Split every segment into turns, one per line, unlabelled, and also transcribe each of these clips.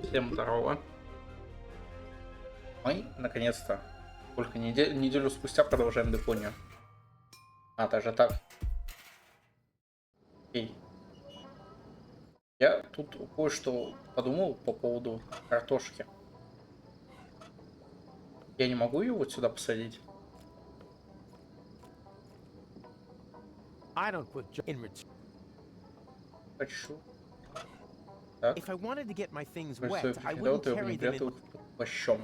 Всем здорово. Мы, наконец-то, только неделю спустя продолжаем депонию. А, даже так. Окей. Я тут кое-что подумал по поводу картошки. Я не могу ее вот сюда посадить? Хочу. Так. Кажется, я его внедряю плащом.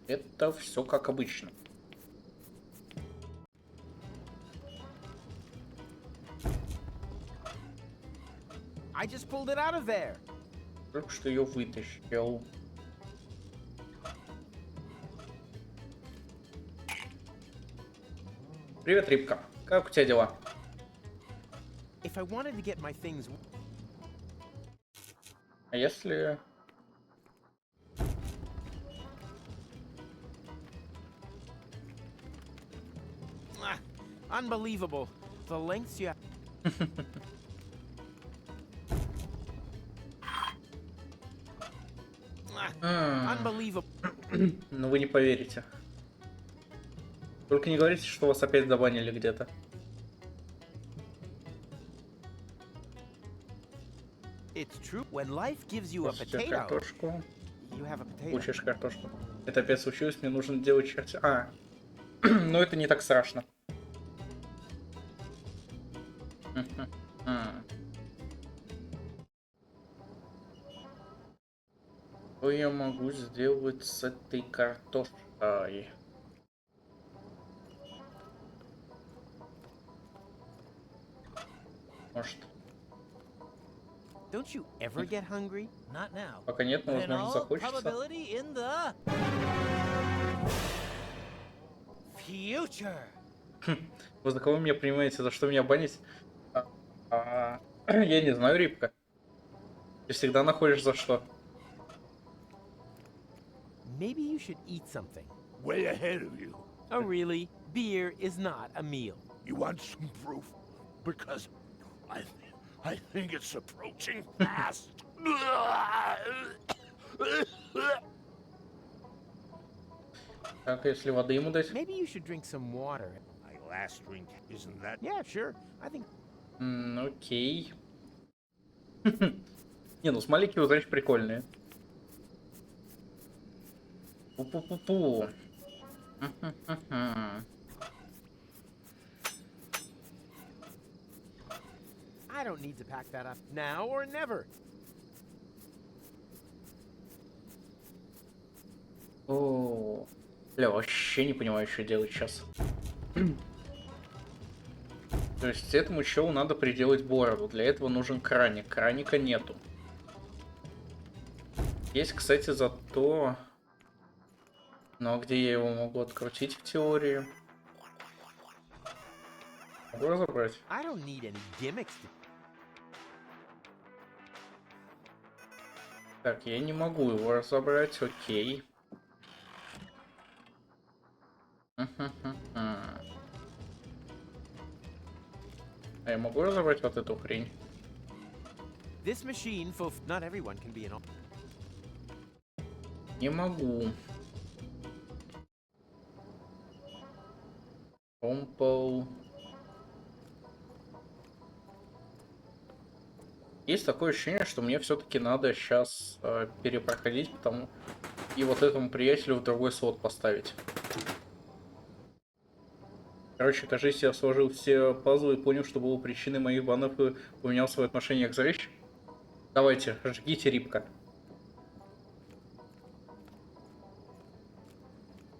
Это все как обычно. Только что ее вытащил. Привет, Рибка. Как у тебя дела? А если...
Unbelievable. The lengths you have. Unbelievable.
Ну вы не поверите. Только не говорите, что вас опять забанили где-то.
It's true. When life gives you a potato,
Картошку.
you have a potato.
Получишь картошку. Это опять случилось, мне нужно делать черти. А, но это не так страшно. Что я могу сделать с этой картошкой? Может.
Don't you ever get hungry? Not now.
Пока нет, но возможно захочется. Вы за кого меня принимаете? За что меня банить? Я не знаю, Рибка. Ты всегда находишь за что.
Maybe you should eat something.
Way ahead of you.
Oh, really? Beer is not a meal.
You want some proof? Because I think it's approaching fast.
Так, если воды ему дать?
Maybe you should drink some water.
My last drink, isn't that?
Yeah, sure. I think.
Окей. Не, ну смайлики, вот знаешь, прикольные. Пу-пу-пу-пу.
I don't need to pack that up now or never.
О, бля, вообще не понимаю, что делать сейчас. То есть этому челу надо приделать бороду. Для этого нужен краник. Краника нету. Есть, кстати, зато... Но где я его могу открутить в теории? Могу разобрать? Так, я не могу его разобрать, окей. А я могу разобрать вот эту хрень? Не могу. Компол. Есть такое ощущение, что мне все-таки надо сейчас перепроходить, потому и вот этому приятелю в другой слот поставить. Короче, кажется, я сложил все пазлы и понял, что было причиной моих банов и поменял свое отношение к зрелищу. Давайте, жгите, Рибка.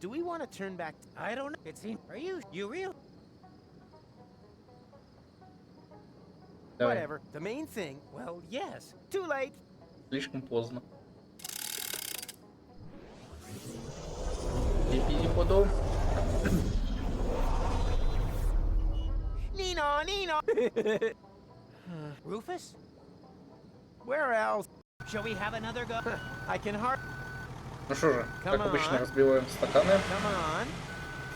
Do we want to turn back? I don't know. It seems. Are you real?
Давай.
Whatever. The main thing. Well, yes. Too late.
Слишком поздно. Пипи-пи-подо.
Nino. Rufus? Where else? Shall we have another go? I can hard.
Ну что же, как обычно, разбиваем стаканы.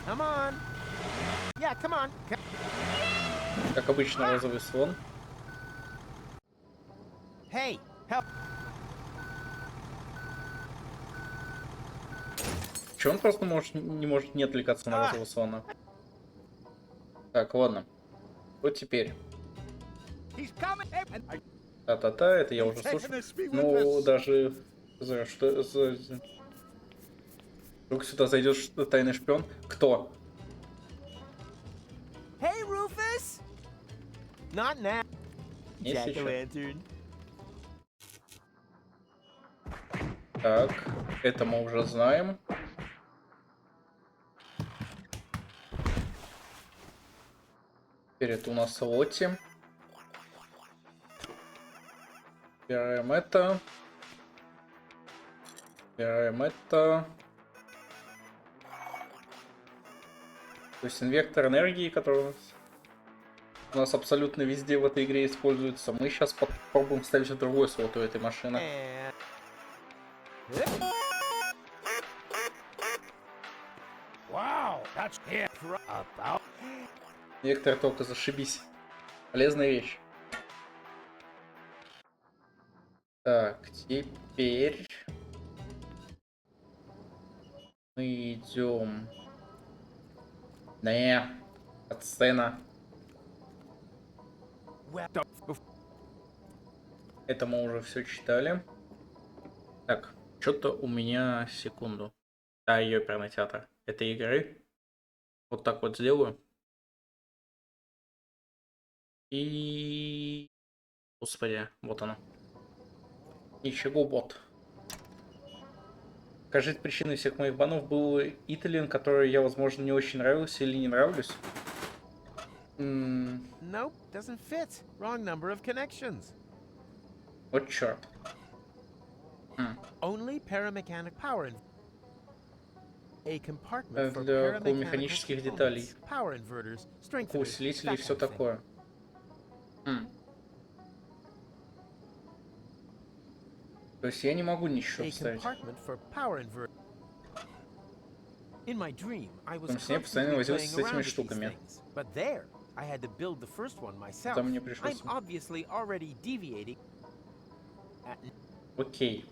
Come on. Yeah, come on.
Как обычно, розовый слон.
Hey, help!
Че он просто не может не отвлекаться на розового слона? Так, ладно. Вот теперь.
He's coming! Hey,
Та-та-та, это я уже слушаю. Ну, даже... Что за... Вдруг сюда зайдет тайный шпион? Кто?
hey, Rufus! Not now.
Есть еще?
Jack-o'-lantern.
Так, это мы уже знаем. Теперь это у нас Лотти. Убираем это. Убираем это. То есть инвектор энергии, который у нас абсолютно везде в этой игре используется. Мы сейчас попробуем ставить в другой слот у этой машины.
Wow, that's it. About.
Инвектор тока, зашибись. Полезная вещь. Так, теперь мы идем. Не, сцена. Это мы уже все читали. Так, что-то у меня секунду. Да, ее оперный театр этой игры. Вот так вот сделаю. И... Господи, вот оно. Ничего, бот. Кажется, причиной всех моих банов был Италиан, который я, возможно, не очень нравился или не нравлюсь.
Nope, doesn't fit. Wrong number of connections.
Вот черт.
Only paramechanic power. A compartment for
Для
paramechanical
механических деталей.
components, power inverters, strengtheners,
Усилители и
that
все
kind of thing.
такое. То есть я не могу ничего
A
вставить.
compartment for power inverter. In my dream, I was
Потом с ней постоянно
constantly
возился
playing
с этими
around with these
штуками.
things. But there, I had to build the first one myself.
Там мне
I'm
пришлось...
obviously already deviating.
Окей.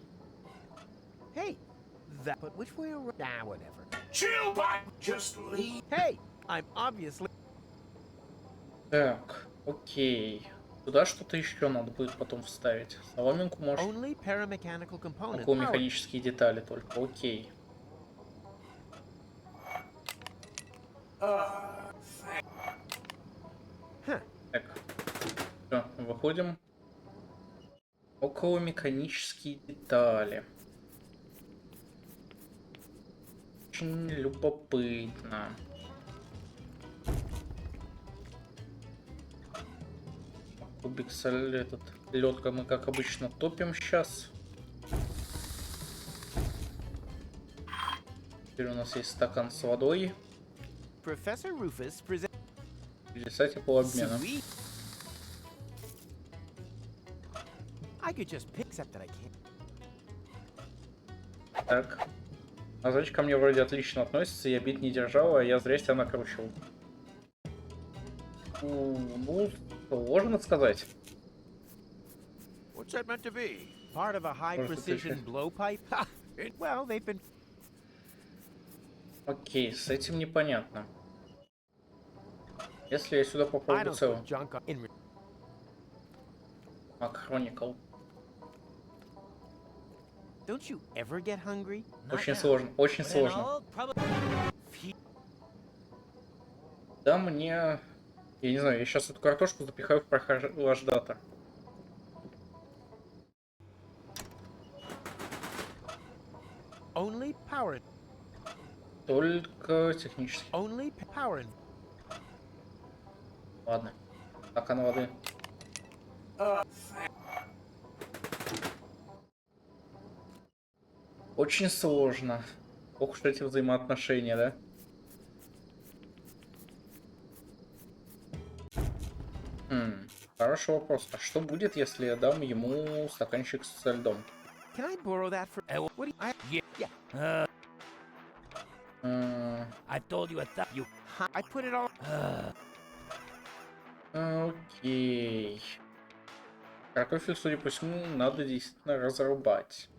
Hey, that. But which way around? Ah, whatever.
Chill, bud. Just leave.
Hey, I'm obviously.
Так, окей. Туда что-то еще надо будет потом вставить. Соломинку может.
Only paramechanical component.
Около
Power.
механические детали только. Окей. Так. Все, выходим. Около механические детали. Очень любопытно. Кубик соль, этот лед мы как обычно топим сейчас. Теперь у нас есть стакан с водой.
Professor Rufus presents.
Лисать полуобмена.
Sweet. I could just pick, except that I can't.
Так. Назад ко мне вроде отлично относится, я бит не держал, а я зря себя накручивал. Ну, сложно сказать.
What's that meant to be?
Part of a high-precision blowpipe? Ha! Well, they've been.
Окей, с этим непонятно. Если я сюда
I
попробую
don't
целым.
put junk on. In.
Хроникл.
Don't you ever get hungry?
Очень сложно, очень сложно. Да, мне... Я не знаю, я сейчас эту картошку запихаю в прохлаждатор.
Only power.
Только технически.
Only power.
Ладно. Стакан воды. Очень сложно. Ох уж эти взаимоотношения, да? Хороший вопрос. А что будет, если я дам ему стаканчик со льдом?
Can I borrow that for? What do you? Yeah.
I told you you.
I put it all.
Окей. Картофель, судя по всему, надо действительно разрубать.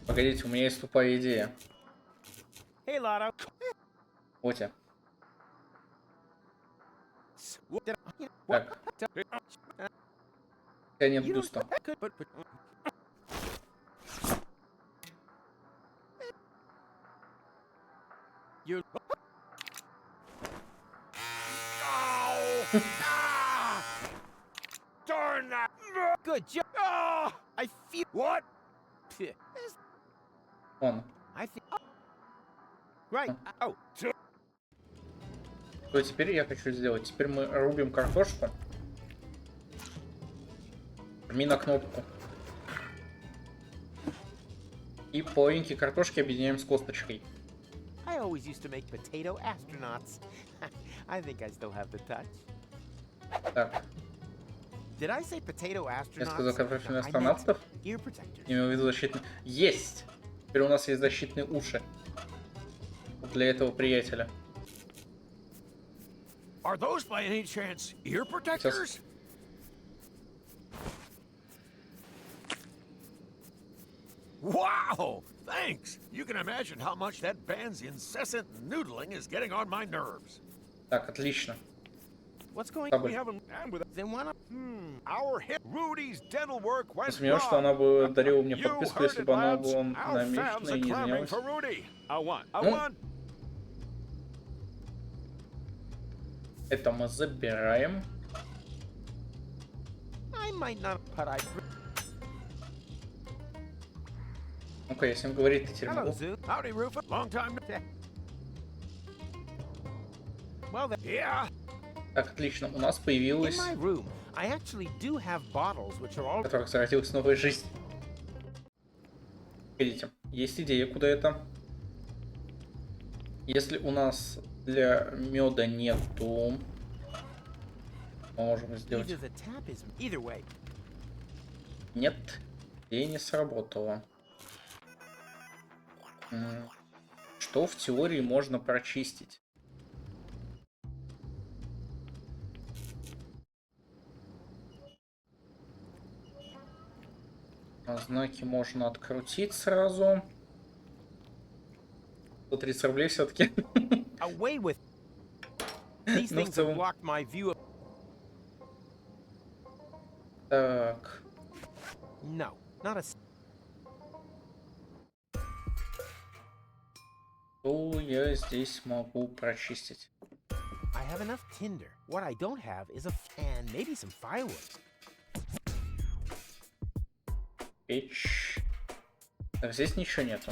Погодите, у меня есть тупая идея.
Hey, Lotto.
Вот я.
Did
Так, у тебя нет
You
буста.
don't. But. You.
Ah! Darn that!
Good job.
Ah!
I feel.
What?
Он.
I think. Right. Oh.
Что теперь я хочу сделать? Теперь мы рубим картошку. Жми на кнопку. И половинки картошки объединяем с косточкой.
I always used to make potato astronauts. I think I still have the touch.
Так,
Did I say potato
я
astronauts?
сказал картофельных
I meant
астронавтов.
ear protectors.
Имею в виду защитные. Есть! Теперь у нас есть защитные уши. Для этого приятеля.
Are those by any chance ear protectors? Wow! Thanks! You can imagine how much that band's incessant noodling is getting on my nerves.
Так, отлично.
What's going
Кабель.
We haven't and with
Then why not?
our hit Rudy's dental work went
Сомневаюсь, что она бы дарила мне
You
подписку,
heard
если
it,
бы она
lads.
была
Our fans
намечена
are
и не
clamoring
извинялась.
for Rudy. I want. I
Ну.
want.
Это мы забираем.
I might not, but I.
Ну-ка, я с ним говорить теперь
Hello,
могу.
Zoo.
Howdy, Rufus. Long time.
Well, then,
Yeah.
Так, отлично. У нас
in
появилась,
my room, I actually do have bottles which are all.
в которых зародилась новая жизнь. Видите, есть идея, куда это. Если у нас для меда нету, мы можем сделать.
Either the tap is either way.
Нет, и не сработало. Что в теории можно прочистить? Знаки можно открутить сразу. 130 рублей все-таки.
Away with. These
Ну, в
things have
целом.
blocked my view of.
Так.
No, not a.
Что я здесь могу прочистить?
I have enough tinder. What I don't have is a and maybe some firewood.
Печь. Так, здесь ничего нету.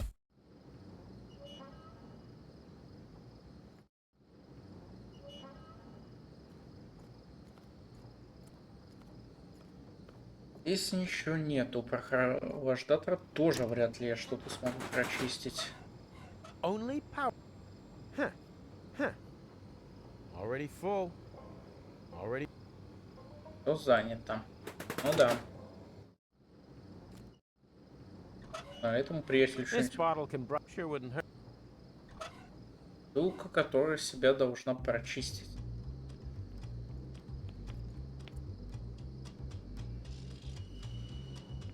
Здесь ничего нету. Прохлаждатора тоже вряд ли я что-то смогу прочистить.
Only power. Huh. Huh. Already full. Already.
Все занято. Ну да. А этому приятелю
This
что-нибудь.
bottle can sure wouldn't hurt.
Ссылка, которая себя должна прочистить.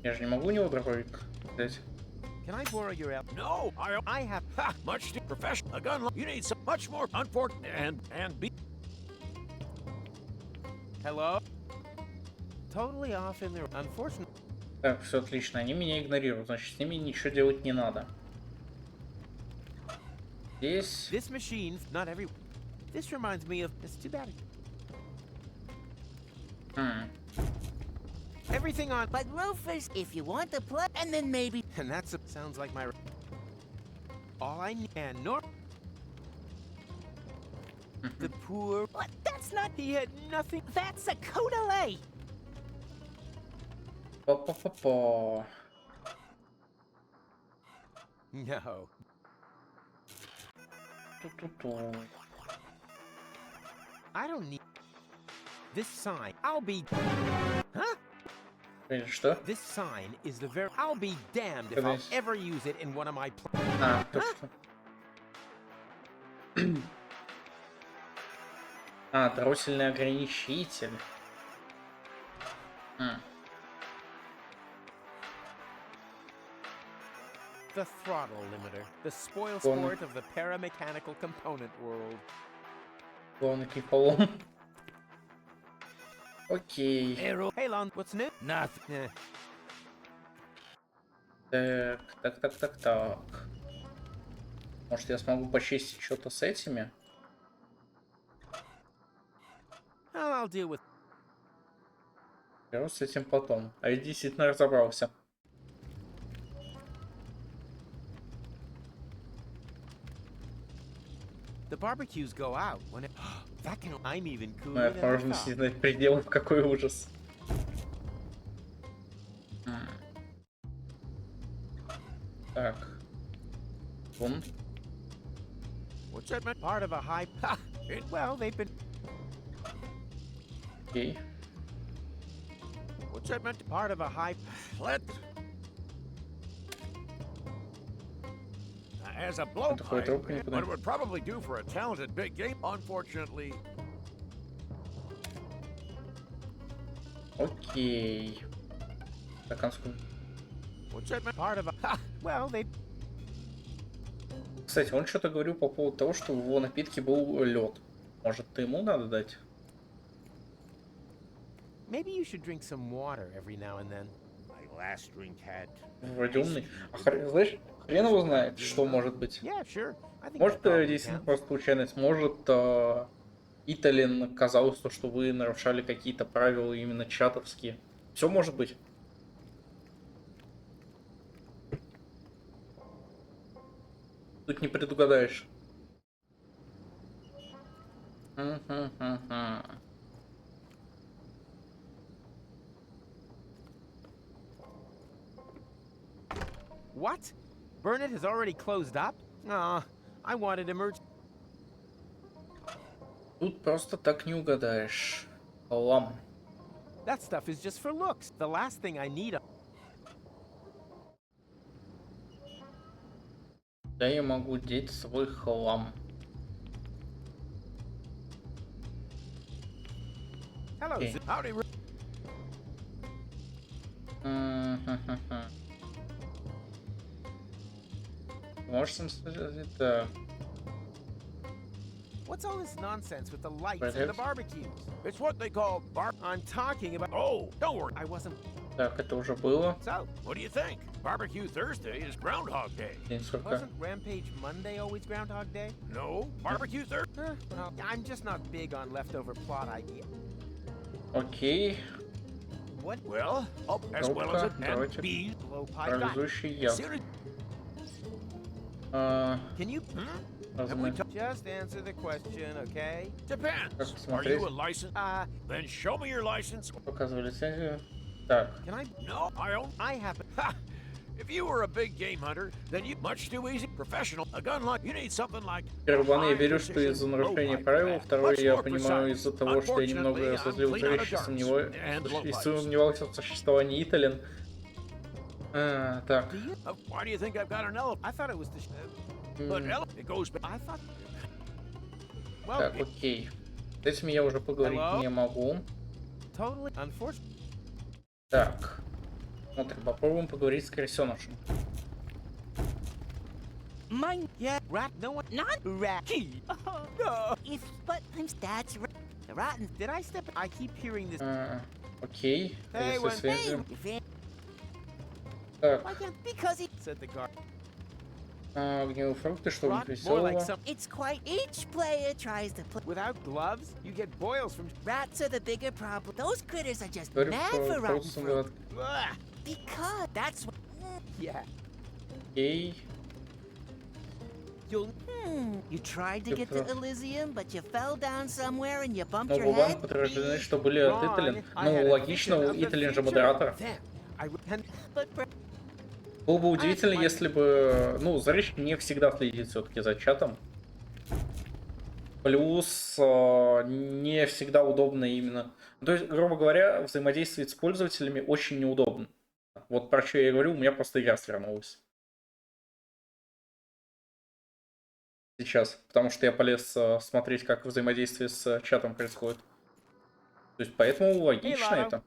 Я же не могу у него дробовик взять.
Can I borrow your app?
No,
I have.
Ha! Much too professional. A gun. You need some much more unfortunate and be.
Hello? Totally off in there. Unfortunately.
Так, все отлично. Они меня игнорируют, значит, с ними ничего делать не надо. Здесь.
This machine, not every. This reminds me of. It's too bad. Everything on.
But Rufus, if you want to play, and then maybe.
And that's sounds like my. All I need. And nor. The poor.
What? That's not.
He had nothing.
That's a Kodale.
Па-па-па-па.
No.
Ту-ту-ту.
I don't need. This sign. I'll be. Huh?
Что?
This sign is the very. I'll be damned if
It
I'll
is.
ever use it in one of my.
А, точно. А, дроссельный ограничитель.
The throttle limiter. The spoil
Вон.
sport of the paramechanical component world.
Главный полом. Окей.
Hey, Lon, what's new?
Nothing.
Так. Может, я смогу почистить что-то с этими?
Well, I'll deal with.
Я вот с этим потом. А я действительно разобрался.
The barbecues go out when it. That can. I'm even
Моя
cooler than I
возможность
thought.
знать пределов, какой ужас. Так. Вон.
What's that meant?
Part of a high. Ha! Well, they've been.
Окей.
What's that meant?
Part of a high.
Let. As a blowpipe,
трубка никуда.
what it would probably do for a talented big game, unfortunately.
Окей. Стаканскую.
What's that meant?
Part of a. Ha! Well, they.
Кстати, он что-то говорил по поводу того, что в его напитке был лед. Может, ему надо дать?
Maybe you should drink some water every now and then.
My last drink had.
Вроде умный. Знаешь, хрен его знает, что может быть.
Yeah, sure. I think
Может,
that probably
действительно
counts.
просто случайность. Может, Италин казалось, что вы нарушали какие-то правила именно чатовские. Все может быть. Тут не предугадаешь.
What? Burnett has already closed up? Aw, I wanted emerg.
Тут просто так не угадаешь. Хлам.
That stuff is just for looks. The last thing I need.
Да, я могу деть свой хлам.
Hello,
Okay.
Zoo.
Howdy.
Можешь сам сказать, так.
What's all this nonsense with the lights and the
Perhaps.
barbecues?
It's what they call bar.
I'm talking about.
Oh, don't worry.
I wasn't.
Так, это уже было.
So,
What do you think? Barbecue Thursday is Groundhog Day.
День сурка.
wasn't Rampage Monday always Groundhog Day?
No, Barbecue Thursday.
Well, I'm just not big on leftover plot idea.
Окей.
What?
Well, up as well as it and
Давайте.
be.
Blow pie got.
Парализующий
As
яд.
soon as.
Can you
Have we
Разумеется.
just answer the question, okay?
Depends.
Как
Are
посмотреть?
you a license? Then show me your license.
Показывай лицензию. Так.
Can I?
No, I don't.
I happen.
Ha! If you were a big game hunter, then you much too easy. Professional, a gun like you need something like.
Первый, я
high
верю, что
precision
из-за нарушения
blowpipe
правил.
for that.
Второй,
Much
я
more
понимаю
precise.
из-за того, что я немного
Unfortunately,
разозлил
I'm clean out of
зрелище,
darts and blow
и
pipes.
сомневался в существовании Италин. Так.
Do you?
Why do you think I've got an elephant?
I thought it was the.
But it goes back.
I thought. Well,
Так, окей. С этим я уже поговорить
Hello?
не могу.
totally unfortunate.
Так. Смотрим, попробуем поговорить с крысенышем.
Mine,
Yeah, rat. No one.
not
Rat.
key.
No.
If, but that's right. The rotten.
Did I step? I keep hearing this.
Окей.
Hey,
Если
when-
связи.
If it,
Так.
why can't, because it,
Said the guard.
Огневые фрукты, что-нибудь
Rot, more like
веселого.
some.
it's quite. Each player tries to play.
Without gloves, you get boils from.
Rats are the bigger problem. Those critters are just
Говорю
mad
про
for rotten
просто
fruit.
Ugh.
Because that's what.
Yeah.
окей.
You'll.
You tried to get to
Типа.
Elysium, but you fell down somewhere and you bumped
Но
your
губам
head.
подтверждены, что были от
Wrong.
Италин.
I had
Ну,
a
логично,
vision
у
of the
Италин же
future.
модератор.
Then I repent.
But
Было бы удивительно,
I-
если бы... Ну, зритель не всегда следит все-таки за чатом. Плюс не всегда удобно именно... То есть, грубо говоря, взаимодействовать с пользователями очень неудобно. Вот про что я и говорю, у меня просто игра свернулась. сейчас, потому что я полез смотреть, как взаимодействие с чатом происходит. То есть поэтому логично
Lotto.
это.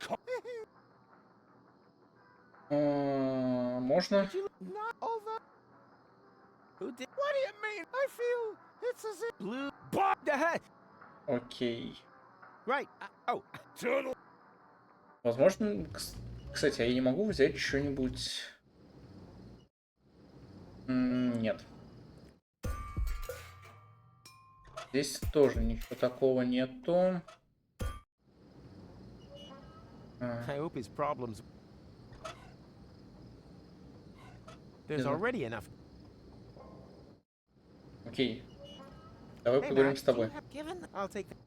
Можно?
Did you not over? Who did? What do you mean? I feel it's as if blue.
Окей.
Right. Oh.
Turtle.
Возможно, кстати, я не могу взять что-нибудь. Нет. Здесь тоже ничего такого нету.
I hope his problems. There's
Yeah.
already enough.
Окей. Давай
Hey,
поговорим
Mac,
с тобой.
Given
I'll take that.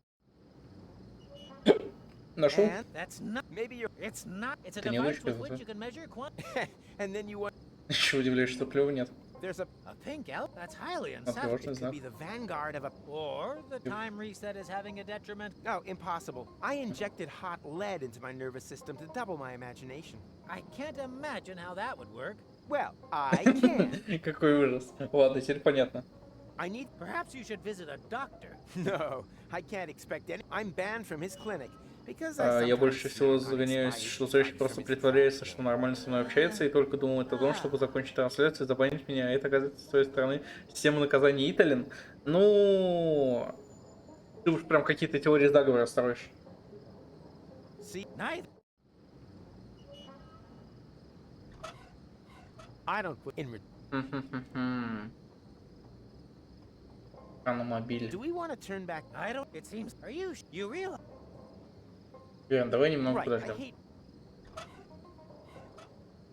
Нашел?
And
that's not.
maybe you're.
It's not. It's a
Ты не
device
дочка,
with which
да?
you can measure
And then you want.
Еще удивляюсь, что клёва нет.
There's a.
a pink elf. That's highly
Осторожно,
unsettling.
It could
знак.
be the vanguard of a.
Or the time reset is having a detriment.
No, impossible. I injected hot lead into my nervous system to double my imagination.
I can't imagine how that would work.
Well, I can.
Какой ужас. Ладно, теперь понятно.
I need.
Perhaps you should visit a doctor.
No, I can't expect any. I'm banned from his clinic. Because
Я больше всего загоняюсь, что зритель просто притворяется, что нормально со мной общается, и только думает о том, чтобы закончить трансляцию и забанить меня. Это, оказывается, с твоей стороны система наказания Италин. Ну, ты уж прям какие-то теории заговора строишь.
See,
Neither.
I don't put in.
Хрономобиль.
Do we want to turn back?
I don't. It seems. Are you? You realize?
Блин, давай немного
Right. I
подождем.
hate.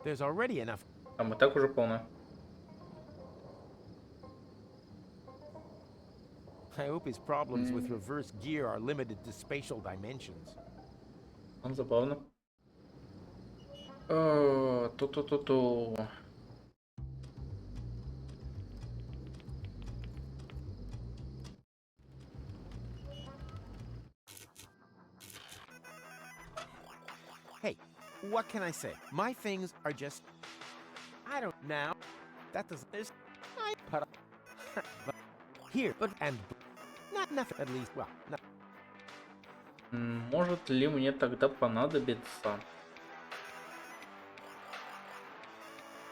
There's already enough.
Там и так уже полно.
I hope his problems with reverse gear are limited to spatial dimensions.
Он забавно. Ту-ту-ту-ту.
Hey, what can I say? My things are just. I don't now. That doesn't. There's. I put. But here, but and. Not nothing. At least, well, not.
Может ли мне тогда понадобиться?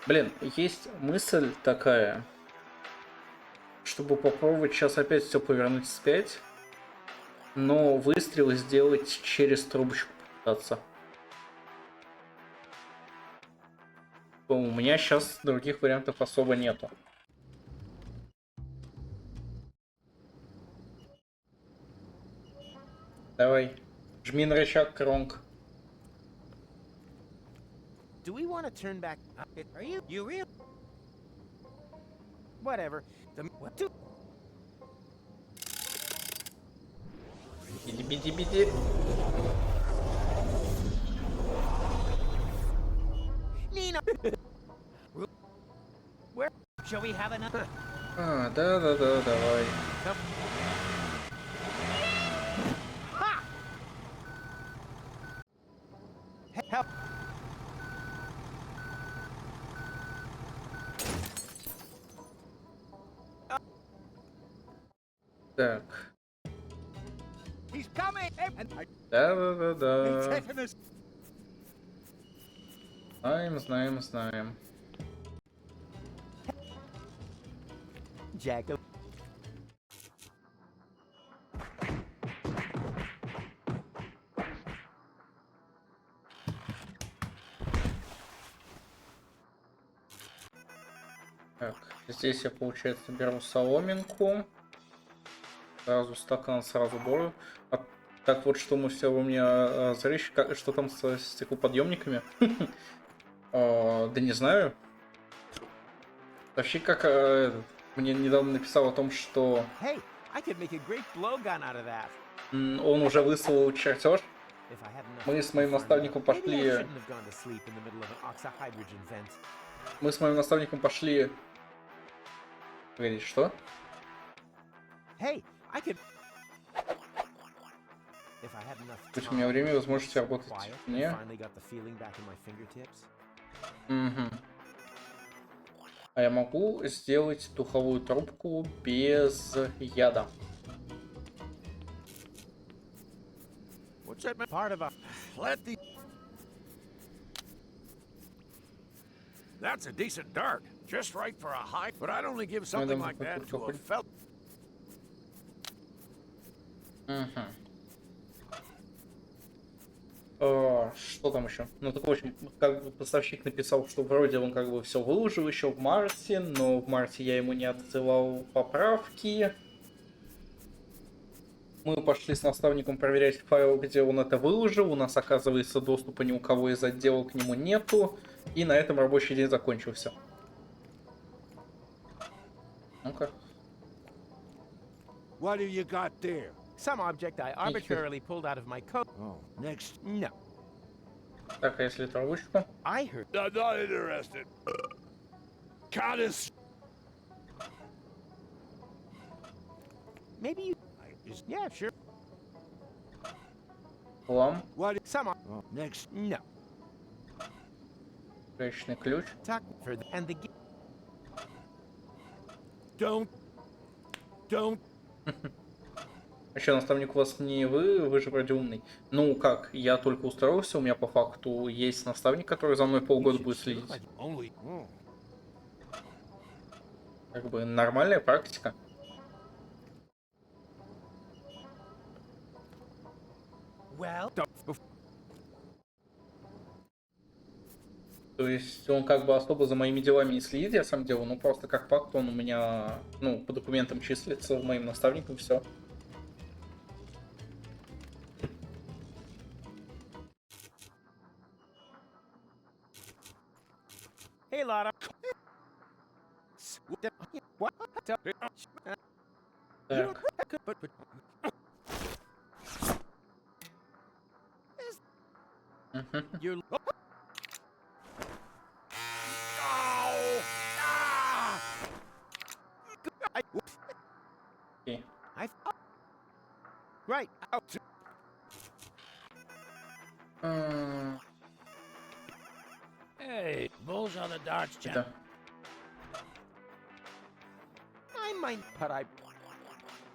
Блин, есть мысль такая, чтобы попробовать сейчас опять все повернуть вспять, но выстрел сделать через трубочку попытаться. У меня сейчас других вариантов особо нету. Давай, жми на рычаг, Кронг.
Do we want to turn back?
Are you? You real?
Whatever. The. What do?
Биди-биди-биди.
Nina. Where?
Shall we have another?
Да-да-да, давай.
Help.
Так.
He's coming.
Да-да-да-да.
Tetanus.
Знаем.
Jack.
Так, здесь я, получается, беру соломинку. Сразу стакан, сразу борю. Так вот, что мы все у меня зречь, что там с стеклоподъемниками? Да не знаю. Вообще, как мне недавно написал о том, что
Hey, I could make a great blowgun out of that.
он уже выслал чертеж.
If I had enough.
Мы с моим наставником
Maybe I
пошли.
shouldn't have gone to sleep in the middle of an oxyhydrogen vent.
Мы с моим наставником пошли. Погоди, что?
Hey, I could. If I had enough
Будь у меня время и возможность работать в
quiet, I
тишине.
finally got the feeling back in my fingertips.
Угу. А я могу сделать духовую трубку без яда.
What's that?
Part of a.
Let the. That's a decent dart. Just right for a high. But I'd only give something like that to a fella.
Угу. Что там еще? Ну так в общем, как бы поставщик написал, что вроде он как бы все выложил еще в марте, но в марте я ему не отсылал поправки. Мы пошли с наставником проверять файл, где он это выложил. У нас, оказывается, доступа ни у кого из отдела к нему нету. И на этом рабочий день закончился. Ну-ка.
What have you got there?
Some object I arbitrarily pulled out of my coat.
Oh, next.
No.
Так, а если эту ручку?
I heard.
I'm not interested. Goddess.
Maybe you. Yeah, sure.
Лам.
What?
Some.
Oh, next.
No.
Гаечный ключ.
Talk for the and the.
Don't.
А что, наставник у вас не вы же вроде умный. Ну как, я только устроился, у меня по факту есть наставник, который за мной полгода будет следить.
Only.
Как бы нормальная практика.
Well,
То есть он как бы особо за моими делами не следит, я сам делаю, но просто как факт он у меня, ну, по документам числится моим наставником, все.
Hey, Lotta. What?
Так.
But.
Мгм.
You're.
Окей.
Right. Out.
М,
hey, bulls on the darts, champ.
да.
I might, but I.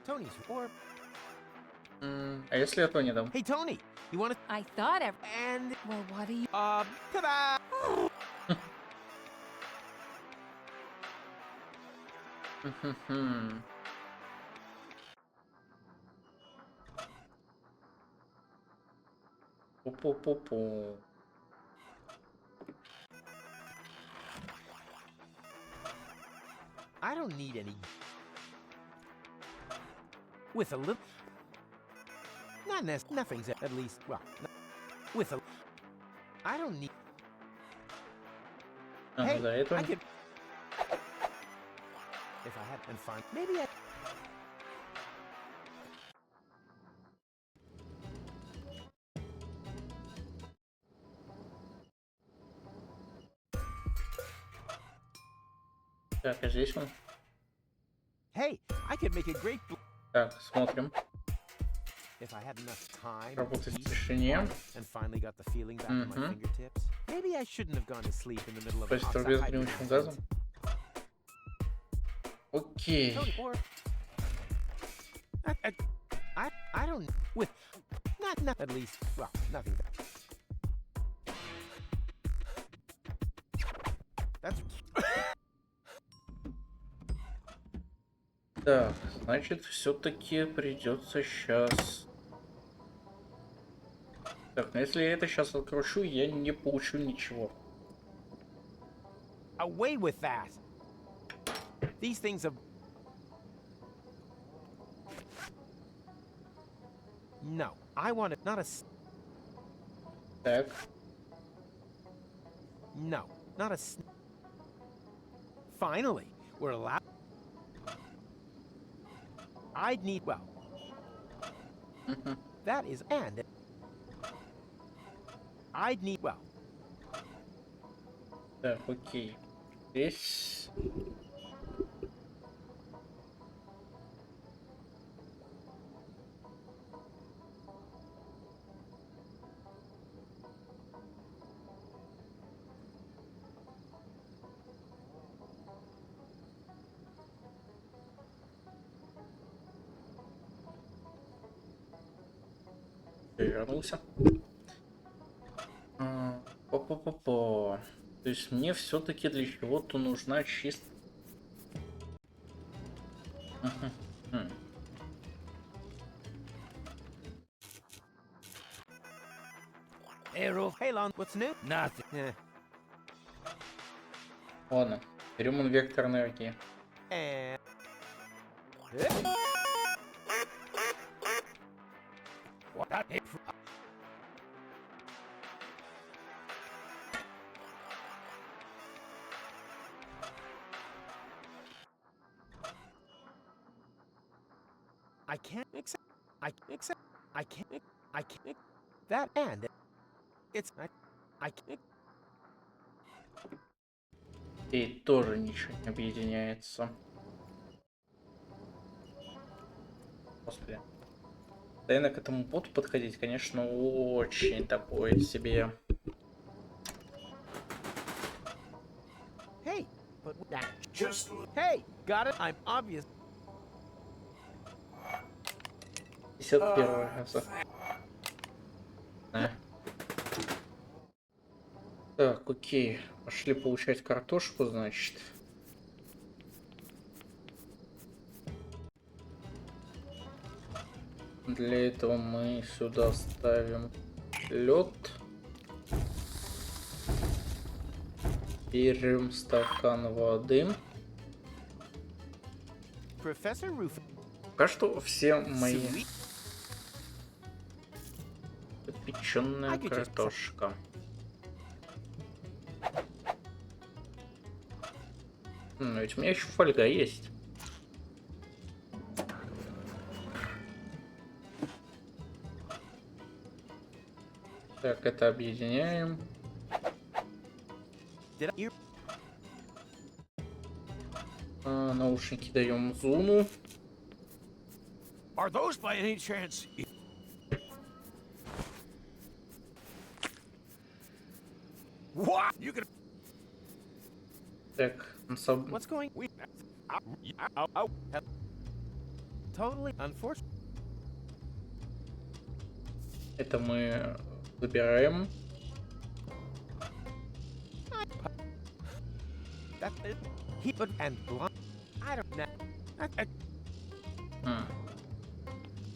Tony's or.
А если я то не дам?
Hey, Tony. You want to?
I thought
And.
well, what are you?
Ta-da!
Мгм. Пу-пу-пу-пу.
I don't need any. With a little. Nothing's at least. Well, with a. I don't need.
А,
Hey,
да, это...
I could. If I had been fine, maybe I.
Так, а здесь он?
Hey, I could make a great.
Так, смотрим.
If I had enough time.
Работать в
peace,
тишине.
And finally got the feeling back in my
Мгм.
fingertips. Maybe I shouldn't have gone to sleep in the middle of
То
a
есть
hot
турбин с
hydrogen
гремучим
vent.
газом? Окей.
Tony, or I don't with not at least well nothing. That's
Так, значит, все-таки придется сейчас. Так, ну если я это сейчас откручу, я не получу ничего.
away with that. These things have. No, I want it not a.
Так,
No, not a. Finally, we're allowed. I'd need well.
мгм.
That is and. I'd need well.
Так, окей. Здесь. вернулся. По-по-по-по. То есть мне все-таки для чего-то нужна чисто...
Hey, Roof.
Hey, Lon, what's new?
Nothing.
Ладно, берем инвектор энергии.
And...
What?
I can't accept. I can't accept. I can't. I can't. That and it's. I can't.
И тоже ничего не объединяется. Господи. Постоянно к этому боту подходить, конечно, очень такое себе.
Hey, but that just. Hey, got it. I'm obvious.
51 раза. Так, окей. Пошли получать картошку, значит. Для этого мы сюда ставим лед. Берем стакан воды.
Professor Roof.
Пока что все мои... Печеная картошка. Но ведь у меня еще фольга есть. Так, это объединяем. Наушники даем зуну.
Are those by any chance? What? You can.
Так,
What's going? We. Totally unfortunate.
это мы выбираем.
That he but and blonde. I don't know.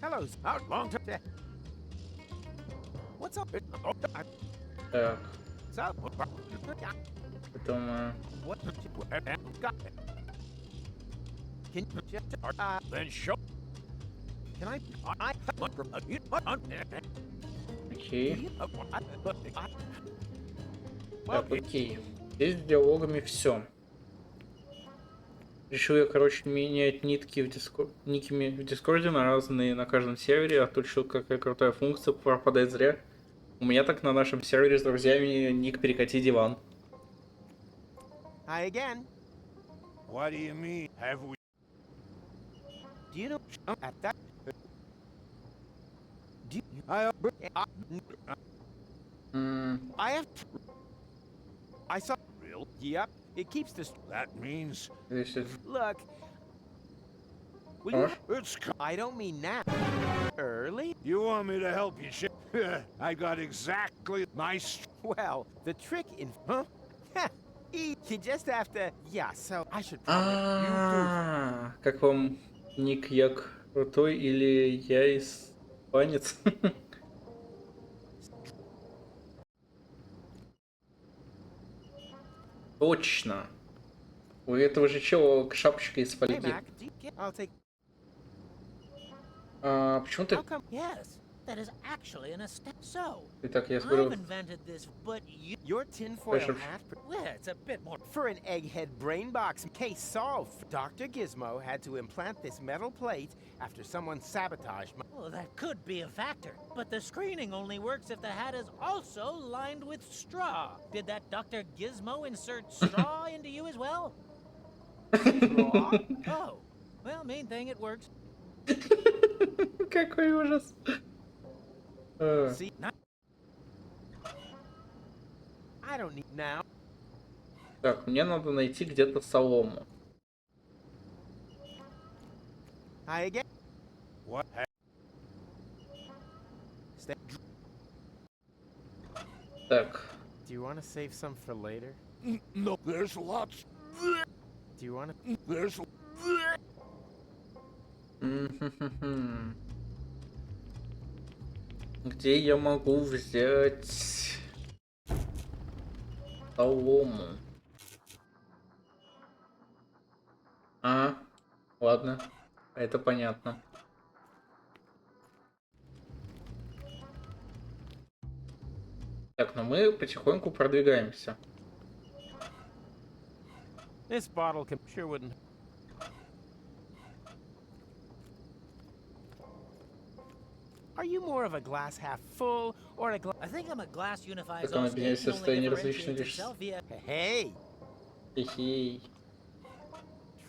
Hello, out long time. What's up?
Так,
So,
потом
what? Got it. Can you just
Then show.
can I
окей.
Well,
Так, окей. Здесь с диалогами все. Решил я, короче, менять нитки в никами в Дискорде на разные на каждом сервере, а то что какая крутая функция пропадает зря. У меня так на нашем сервере с друзьями ник перекати диван.
Hi again.
What do you mean? Have we?
Do you know at that? Do you, I have. I saw.
Real?
Yep. It keeps this.
That means
Здесь
Look. Will you?
it's.
I don't mean now. Early?
You want me to help you? I got exactly my.
Well, the trick in. Huh? You just have to. Yeah. So I should probably.
Как вам ник як крутой или я испанец? Точно. У этого же чела шапочка из
Hey,
фольги.
Mac. I'll take.
Почему ты...
How come?
Yes, that is actually an step. So,
Итак, я
I've
говорю...
invented this, but you.
Your tinfoil
Special.
hat
Well, it's a bit more.
for an egghead brain box. Case solved. Dr. Gizmo had to implant this metal plate after someone sabotaged my.
Well, that could be a factor, but the screening only works if the hat is also lined with straw. Did that Dr. Gizmo insert straw into you as well?
Straw?
Oh, well, main thing, it works.
Какой ужас.
See, not. I don't need now.
Так, мне надо найти где-то солому.
Hi again.
What?
stay.
Так.
Do you want to save some for later?
No, there's lots.
Do you want to?
There's.
М-хм-хм-хм. Где я могу взять солому? А, ладно, это понятно. Так, но мы потихоньку продвигаемся.
This bottle can sure wouldn't. Are you more of a glass half full or a glass?
I think I'm a glass unifies
Так,
all
он объединяет
states and only
состояние различных
differentiates
веществ.
itself via.
Hey,
Хе-хей.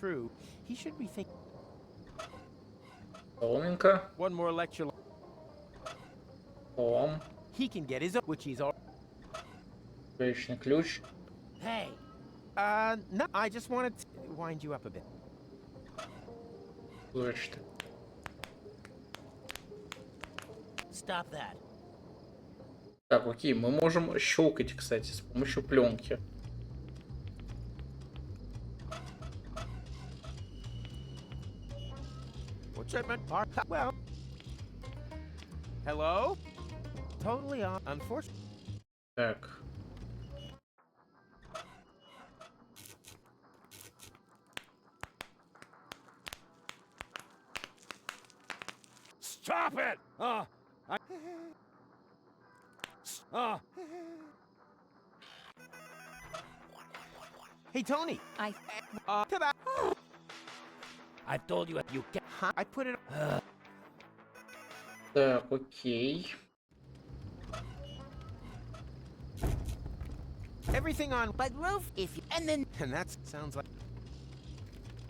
true. He should be thinking.
Соломинка.
One more lecture.
Солом.
He can get his own, which he's all.
Вечный ключ.
Hey,
No, I just wanted to wind you up a bit.
Значит.
stop that.
Так, окей, мы можем щелкать, кстати, с помощью пленки.
What's that meant? Well. Hello? Totally unfortunate.
Так.
Stop it!
Hey, Tony.
I
Ta-da!
I've told you you can't.
Huh? I put it.
Так, окей.
Everything on.
but roof if you and then
And that sounds like.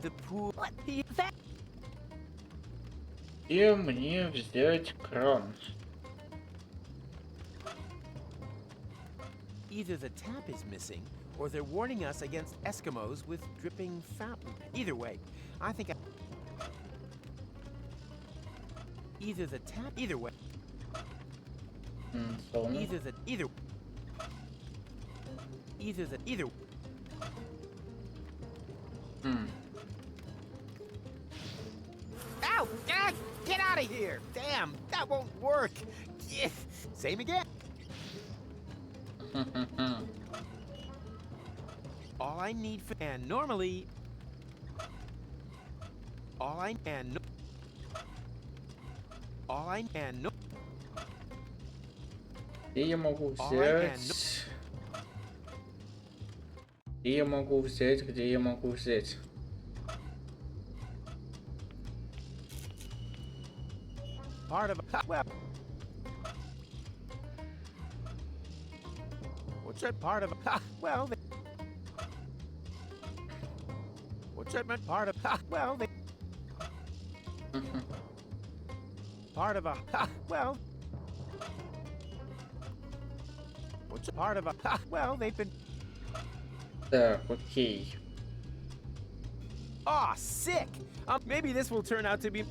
The pool.
what that
Где мне взять кран?
Either the tap is missing, or they're warning us against Eskimos with dripping fountain. Either way, I think. Either the tap. Either way.
Соломинка.
Either the either. Either the either. Ow! Ah, get out of here! Damn, that won't work. Yeah. Same again. All I need for and normally. All I and no. All I and no.
Где я могу
Alright,
взять? Где я могу взять? Где я могу взять?
Part of well. What's that part of well? What's that meant? Part of well. Part of a well. What's a part of a well? They've been.
Так, окей.
Ah, sick. Maybe this will turn out to be.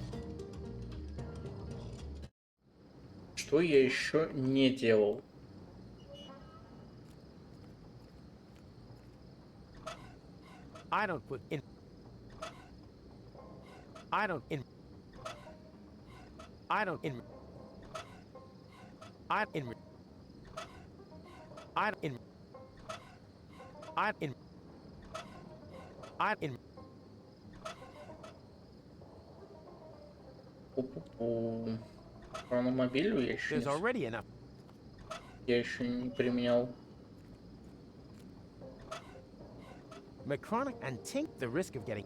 Что я еще не делал?
I don't put in. I don't in. I don't in. I in. I in. I in. I in.
Пу-пу-пу. Хрономобилю я еще,
There's already enough.
я еще не применял.
Macronic and Tink, the risk of getting.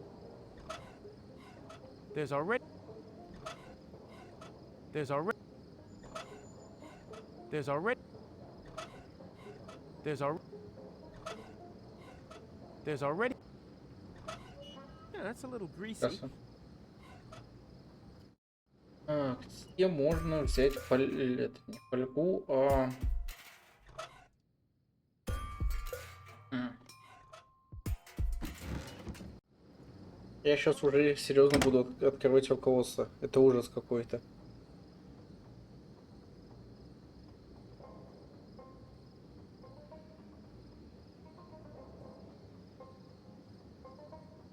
There's already. There's already. There's already. There's already. There's already. Yeah, that's a little greasy.
Ясно. А, где можно взять это не фольгу, а... Я сейчас уже серьезно буду открывать руководство. Это ужас какой-то.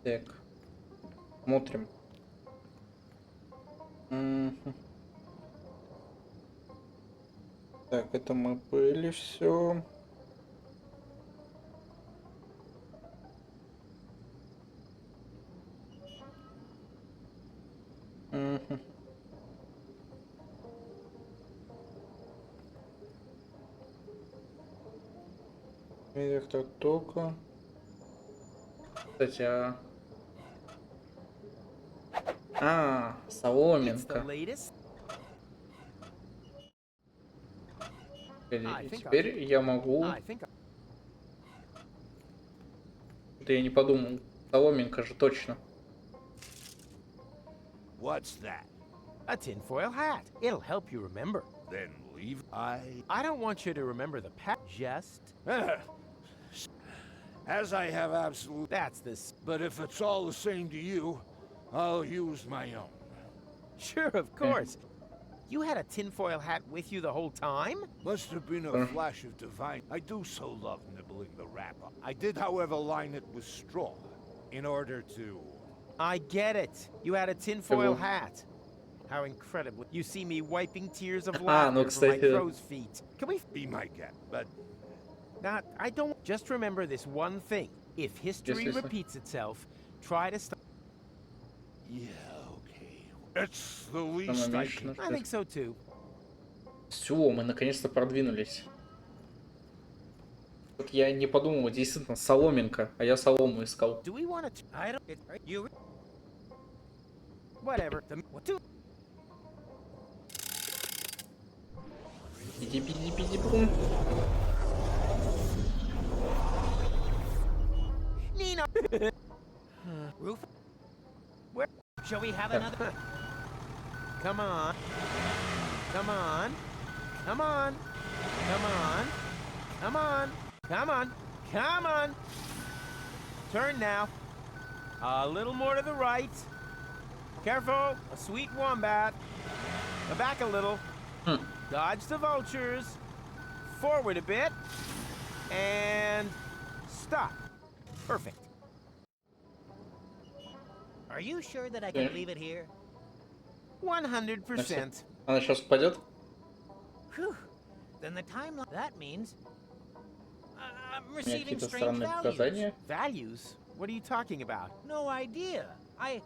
Так. Смотрим. Мгм. Так, это мы были все. Электро тока. Кстати,
It's the
соломинка.
latest.
И
I think
теперь я могу...
I think
Это я не подумал. Соломинка же точно.
What's that?
a tinfoil hat. It'll help you remember.
Then leave.
I don't want you to remember the past. Just
As I have absolute.
that's this.
But if it's all the same to you, I'll use my own.
Sure, of course. You had a tinfoil hat with you the whole time?
Must have been a flash of divine. I do so love nibbling the wrapper. I did, however, line it with straw in order to.
I get it. You had a tinfoil
Cool.
hat. How incredible. You see me wiping tears of
no,
laughter from my
кстати.
crow's feet. Can we
Be my guest, but
not? I don't. Just remember this one thing. If history
yes, yes.
repeats itself, try to stop.
yeah, okay. It's the least I
Экономично.
can.
I think so too.
Все, мы наконец-то продвинулись. Вот я не подумал, действительно, соломинка, а я солому искал.
Do we want to? I don't. You. Whatever. What do?
Пиди-пиди-пиди-пум.
Nino.
Roof? Where? Shall we have
Так.
another?
Come on. Come on. Come on. Come on. Come on. Come on. Come on. Turn now. A little more to the right. Careful. A sweet wombat. Back a little. Dodge the vultures. Forward a bit. And stop. Perfect.
Are you sure that I can
Yeah.
leave it here?
100%.
Она сейчас упадет?
Whew. Then the timeline. That means I'm
У меня
receiving
какие-то
strange
странные
values.
показания.
Values? What are you talking about?
No idea.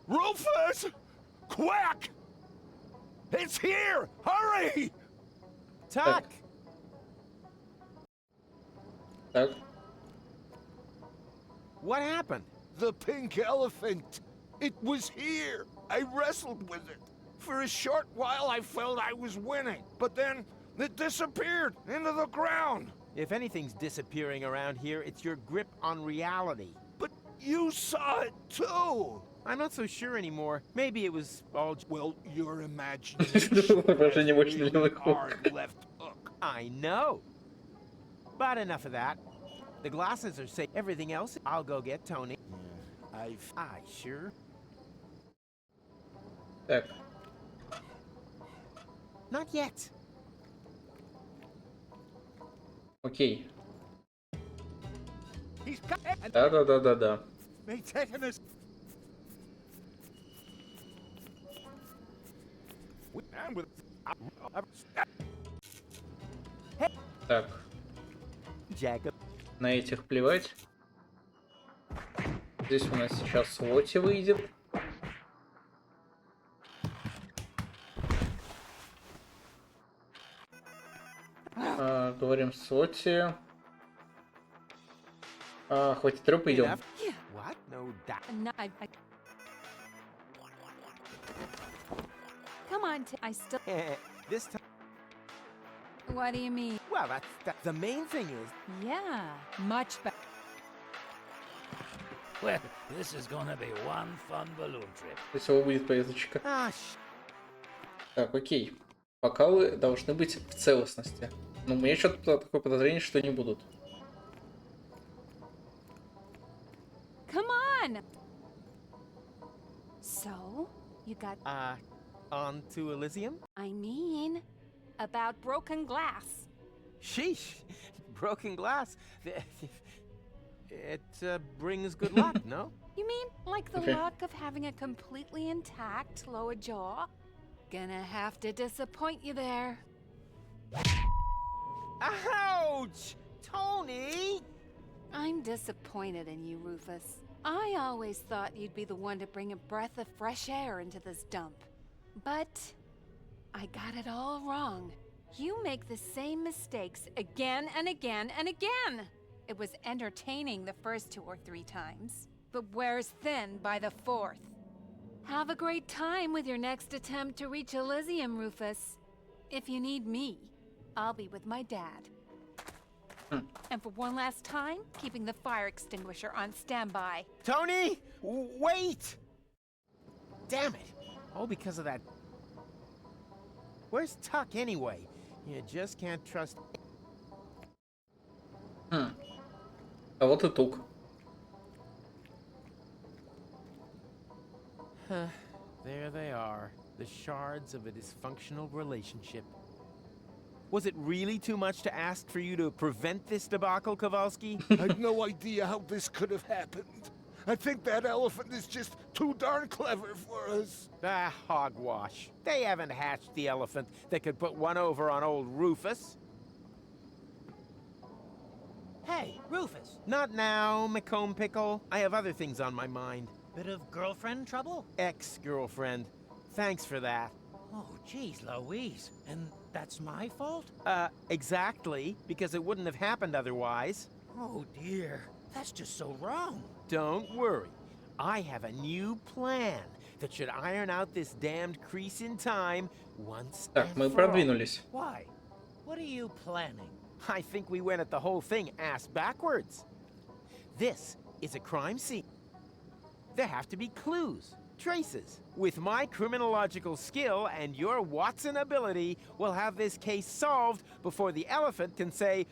Rufus! Quick! It's here! Hurry!
Tuck!
Так.
What happened?
The pink elephant. It was here. I wrestled with it. For a short while, I felt I was winning. But then, it disappeared into the ground.
If anything's disappearing around here, it's your grip on reality.
But you saw it too.
I'm not so sure anymore. Maybe it was all...
Well, your imagination
Воображение
has
очень
really
легко.
hard left hook.
I know. But enough of that. The glasses are safe. Everything else, I'll go get Tony. I sure.
Так.
Not yet.
Окей.
He's got and
Да-да-да-да-да.
they taken us. And with
Так.
Jacob.
На этих плевать. Здесь у нас сейчас Лоти выйдет. Говорим с Лоти. Хватит трёпа, идем.
Enough. What? No doubt.
No, Come on, I still.
This time.
What do you mean?
Well, that's the main thing is.
Yeah, much better.
Well, this is gonna be one fun balloon trip.
Всего будет поездочка. Так, окей. Бокалы должны быть в целостности. Но у меня что-то такое подозрение, что не будут.
Come on. So, you got.
On to Elysium?
I mean, about broken glass.
Sheesh. Broken glass. It brings good luck, no?
You mean like the
Okay.
luck of having a completely intact lower jaw? Gonna have to disappoint you there.
Ouch! Tony!
I'm disappointed in you, Rufus. I always thought you'd be the one to bring a breath of fresh air into this dump. But I got it all wrong. You make the same mistakes again and again and again. It was entertaining the first 2 or 3 times, but wears thin by the 4th. Have a great time with your next attempt to reach Elysium, Rufus. If you need me, I'll be with my dad. And for one last time, keeping the fire extinguisher on standby.
Tony! Wait! Damn it! All because of that. Where's Tuck anyway? You just can't trust.
А вот и тук.
There they are, the shards of a dysfunctional relationship. Was it really too much to ask for you to prevent this debacle, Kowalski?
I've no idea how this could have happened. I think that elephant is just too darn clever for us.
Hogwash. They haven't hatched the elephant that could put one over on old Rufus.
Hey, Rufus.
Not now, McComb Pickle. I have other things on my mind.
Bit of girlfriend trouble?
Ex-girlfriend. Thanks for that.
Oh, geez, Louise. And that's my fault?
Exactly, because it wouldn't have happened otherwise.
Oh, dear. That's just so wrong.
Don't worry. I have a new plan that should iron out this damned crease in time once
Так,
and
мы
for all.
продвинулись.
Why? What are you planning?
I think we went at the whole thing ass backwards. This is a crime scene. There have to be clues, traces. With my criminological skill and your Watson ability, we'll have this case solved before the elephant can say,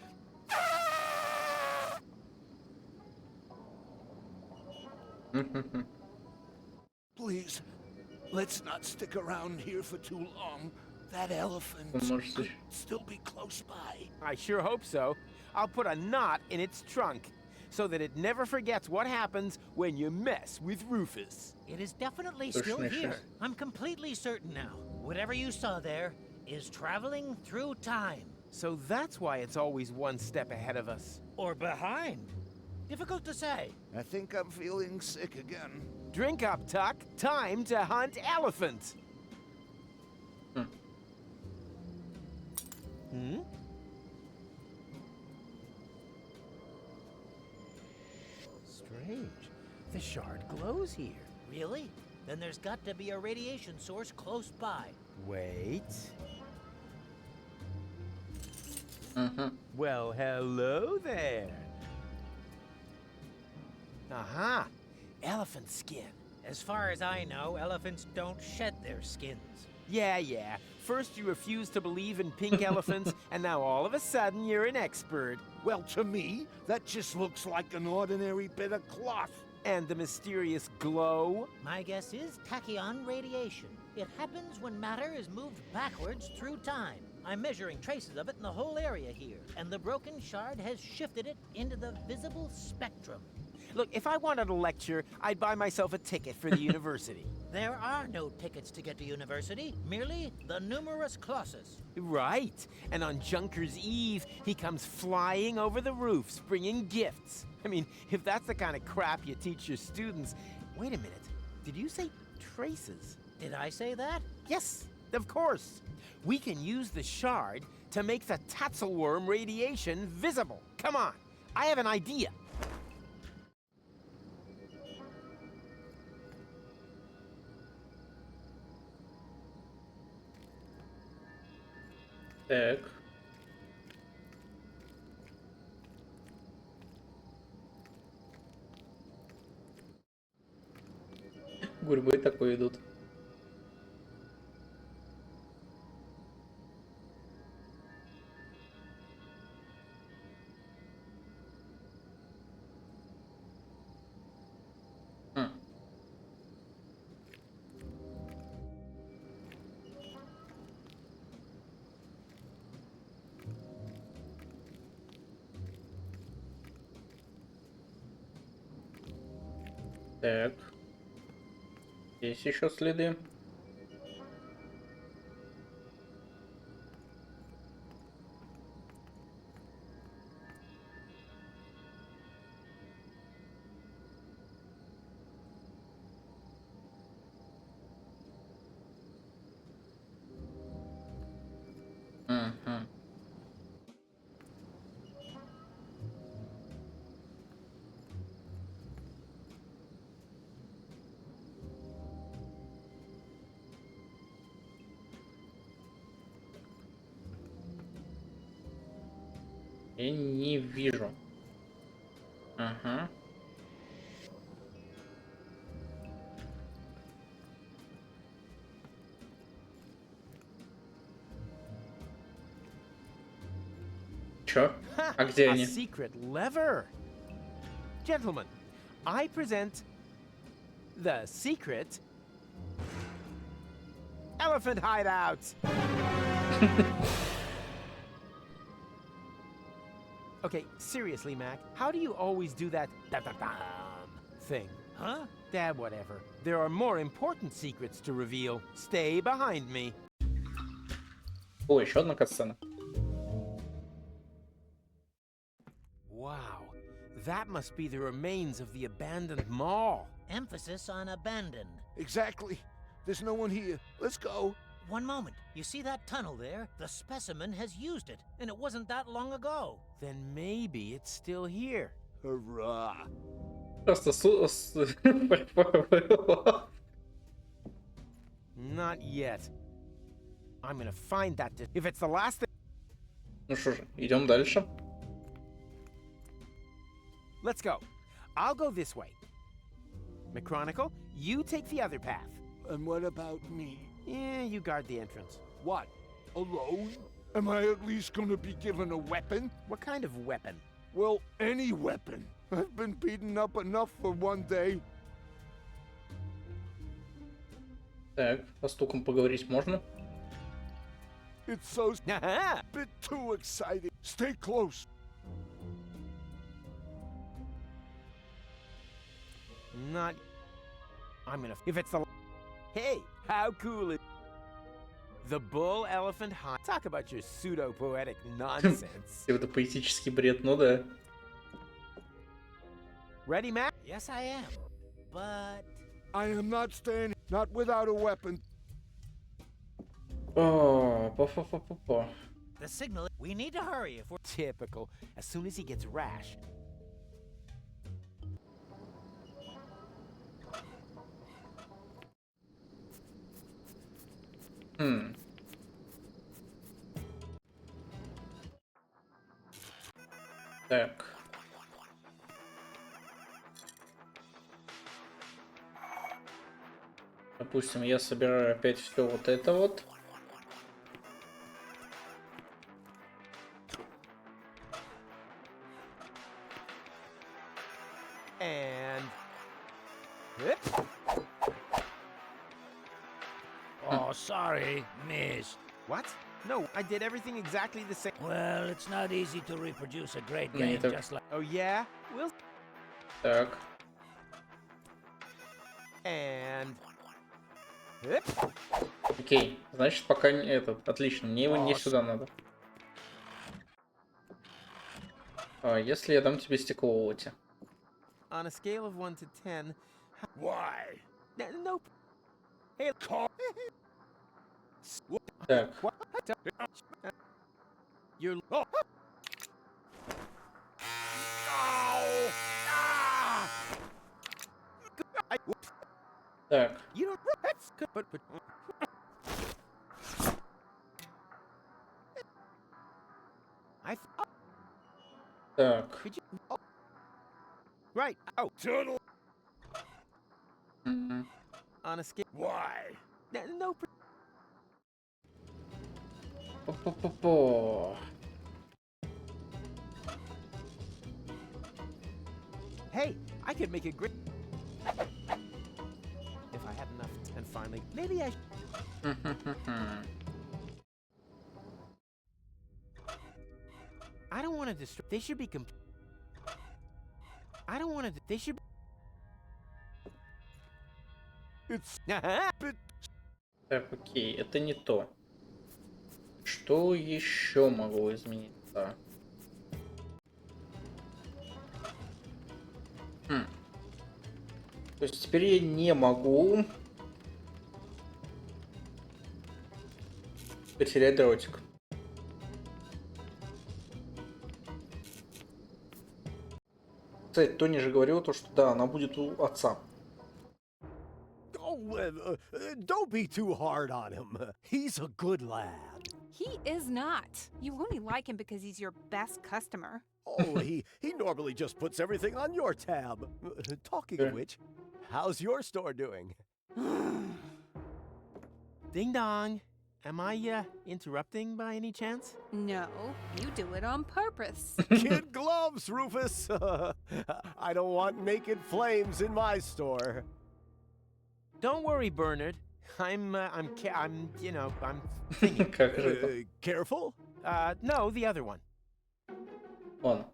Please, let's not stick around here for too long. That elephant
Может,
could still be close by.
I sure hope so. I'll put a knot in its trunk so that it never forgets what happens when you mess with Rufus.
It is definitely
Точно
still
исчез.
here. I'm completely certain now. Whatever you saw there is traveling through time.
So that's why it's always one step ahead of us.
Or behind. Difficult to say.
I think I'm feeling sick again.
Drink up, Tuck. Time to hunt elephants. Hmm? Strange. The shard glows here.
Really? Then there's got to be a radiation source close by.
Wait.
Угу.
Well, hello there. Aha. Elephant skin.
As far as I know, elephants don't shed their skins.
Yeah. First you refused to believe in pink elephants, and now all of a sudden you're an expert.
Well, to me, that just looks like an ordinary bit of cloth.
And the mysterious glow?
My guess is tachyon radiation. It happens when matter is moved backwards through time. I'm measuring traces of it in the whole area here, and the broken shard has shifted it into the visible spectrum.
Look, if I wanted a lecture, I'd buy myself a ticket for the university.
There are no tickets to get to university, merely the numerous clauses.
Right. And on Junker's Eve, he comes flying over the roofs, bringing gifts. I mean, if that's the kind of crap you teach your students... Wait a minute. Did you say traces?
Did I say that?
Yes, of course. We can use the shard to make the Tatzelworm radiation visible. Come on. I have an idea.
Так. Гурьбой такой идут. Так. Здесь еще следы. Мгм. Я не вижу. Ага. Чё?
Ha!
А где
A
они?
secret lever. Gentlemen, I present the secret elephant hideout. Okay, seriously, Mac, how do you always do that thing?
Huh?
Dad, whatever. There are more important secrets to reveal. Stay behind me.
О, еще одна катсцена.
Wow, that must be the remains of the abandoned mall.
Emphasis on abandoned.
Exactly. There's no one here. Let's go.
One moment. You see that tunnel there? The specimen has used it, and it wasn't that long ago.
Then maybe it's still here.
Hurrah.
Просто
Not yet. I'm gonna find that if it's the last thing.
Ну что же, идем дальше.
Let's go. I'll go this way. McChronicle, you take the other path.
And what about me?
Yeah, you guard the entrance.
What? Alone? Am I at least gonna be given a weapon?
What kind of weapon?
Well, any weapon. I've been beaten up enough for one day.
Так, по стукам поговорить можно?
It's so
Haha!
bit too exciting. Stay close.
Not. I'm gonna. If it's the. Hey, how cool is. The bull elephant high. Talk about your pseudo poetic nonsense.
Это поэтический бред, ну да.
Ready, Mac?
Yes, I am. But
I am not staying, not without a weapon.
О, по-по-по-по-по.
the signal. We need to hurry if we're.
Typical. As soon as he gets rash.
Так. Допустим, я собираю опять все вот это вот.
And. Yep.
Oh, sorry, missed.
What? No, I did everything exactly the same.
Well, it's not easy to reproduce a great
Не,
game
это-
just like.
Oh, yeah? We'll.
Так.
And. Yep.
Окей. Значит, пока не этот. Отлично. Мне его не сюда надо. А если я дам тебе стекло, Оти?
On a scale of 1 to 10.
Why?
Nope. Hey, call.
Так.
What? You're.
Oh. Ow! Ah!
I,
Так.
you don't. That's good, but. I.
Так.
Could you? Oh. Right. Oh.
Turtle.
Мгм.
On a scale.
Why?
No.
По-по-по-по.
Hey, I could make a great. If I had enough, and finally, maybe I. I don't want to destroy. They should be. I don't want to. They should.
It's
Так, окей, это не то. Что еще могло измениться? То есть теперь я не могу потерять дротик. Кстати, Тони же говорил то, что да, она будет у отца.
Don't be too hard on him. He's a good lad.
He is not. You only like him because he's your best customer.
Oh, he normally just puts everything on your tab. Talking
Sure.
of which, how's your store doing? Ding dong. Am I interrupting by any chance?
No, you do it on purpose.
Kid gloves, Rufus. I don't want naked flames in my store.
Don't worry, Bernard. I'm thinking.
Как же это?
Careful.
No, the other one.
Ладно.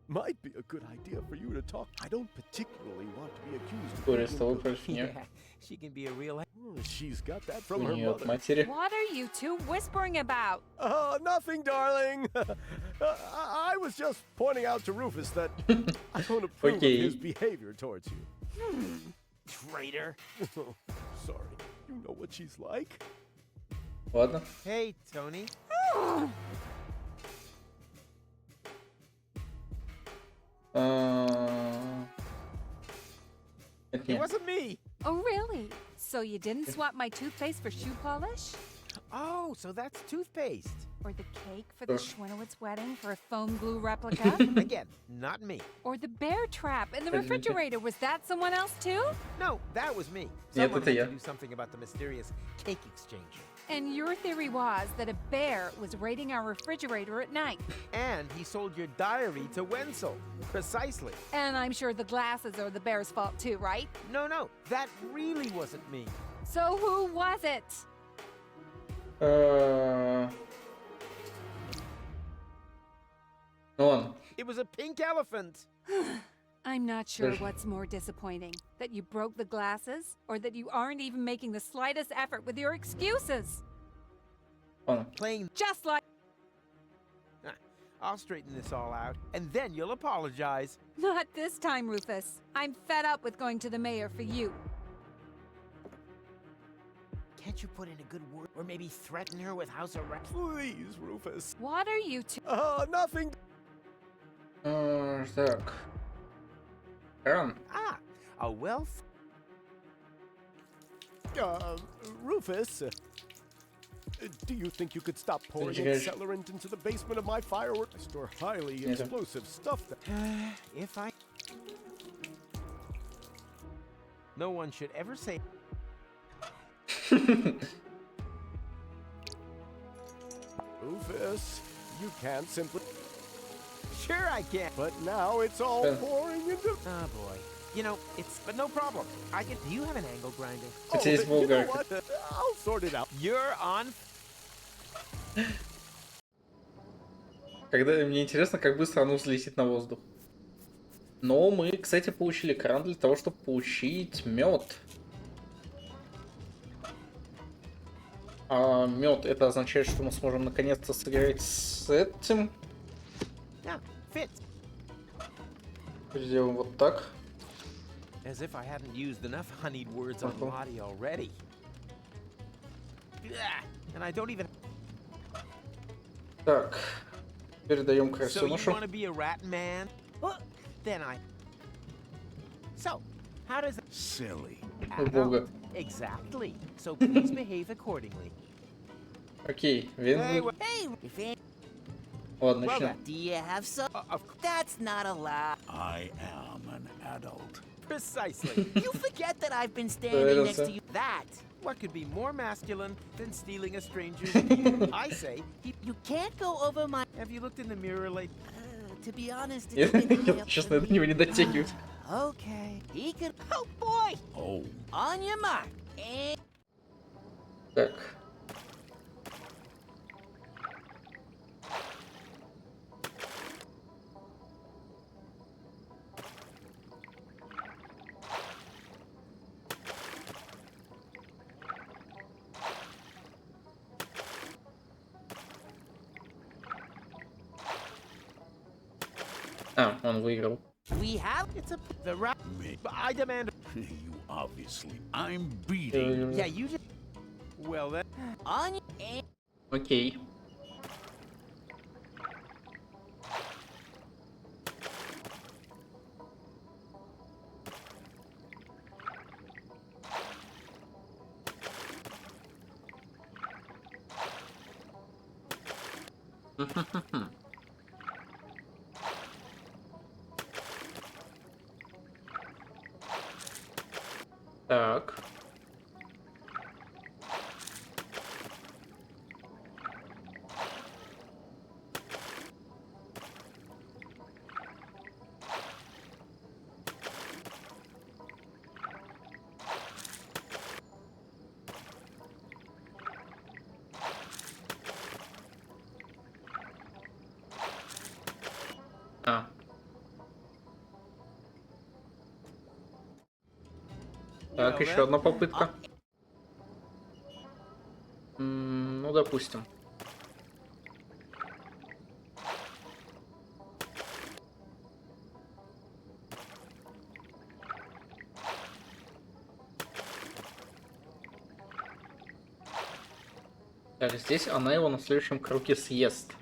Might be a good idea for you to talk. I don't particularly want to be accused of
История с
being
тобой
a-
против нее.
Yeah, she can be a real.
She's got that
У
from her
нее от
mother.
матери.
What are you two whispering about?
Oh, nothing, darling. I was just pointing out to Rufus that I don't approve
Okay.
of his behavior towards you.
Traitor.
Sorry. You know what she's like.
Ладно.
Hey, Tony.
Это
It
не.
wasn't me.
Oh, really? So you didn't swap my toothpaste for shoe polish?
Oh, so that's toothpaste.
Or the cake for the
Uh.
Schwinowitz wedding for a foam glue replica?
Again, not me.
Or the bear trap in the
Извините.
refrigerator? Was that someone else too?
No, that was me.
Нет,
Someone
это
had
я.
to do something about the mysterious cake exchange.
And your theory was that a bear was raiding our refrigerator at night.
And he sold your diary to Wenzel. Precisely.
And I'm sure the glasses are the bear's fault too, right?
No, that really wasn't me.
So who was it?
Ну ладно.
It was a pink elephant.
I'm not sure
There's-
what's more disappointing, that you broke the glasses or that you aren't even making the slightest effort with your excuses.
Ладно.
Playing.
Just like
I'll straighten this all out, and then you'll apologize.
not this time, Rufus. I'm fed up with going to the mayor for you.
Can't you put in a good word or maybe threaten her with house arrest?
Please, Rufus.
What are you two?
Nothing.
Так. Ран.
Ah, a wealth.
Rufus. Do you think you could stop pouring
Подожди,
accelerant into the basement of my fireworks? I store highly
Нет.
explosive stuff that...
If I. No one should ever say.
Rufus, you can't simply...
Sure, I can.
But now it's all
Yeah.
pouring into...
Oh boy. You know, it's but no problem. I can. Do you have an angle grinder?
Хотя есть
you know
болгарка.
what? I'll sort it out.
You're on.
Когда мне интересно, как быстро оно взлетит на воздух. Но мы, кстати, получили кран для того, чтобы получить мед. А мед это означает, что мы сможем наконец-то сыграть с этим.
Yeah, fits.
Сделаем вот так.
As if I hadn't used enough honeyed words on
Uh-huh.
Lottie already. Yeah, and I don't even.
Так. Передаем
So you
крысенышу.
want to be a rat man? Well, then I. So, how does it?
Silly.
О, бога.
Exactly. So please behave accordingly.
Окей.
Hey,
Вен...
well,
Hey, if it,
Ладно,
well
начнем.
then,
do you have some?
of
That's not allowed.
I am an adult.
precisely.
You forget that I've been
это
standing next
всё.
to you. That.
What could be more masculine than stealing a stranger's view? I say,
You can't go over my.
have you looked in the mirror lately?
To be honest,
Я,
it's been high up
честно,
for
до него не
me.
дотягивает.
Okay. He can. Oh boy!
Oh.
On your mark. And
Так. А, он выиграл.
We have it's a the right. I demand.
You obviously. I'm beating.
Yeah, you just. Well then.
On and
Окей. Так. А. Так, еще одна попытка. Ну, допустим. Так, здесь она его на следующем круге съест.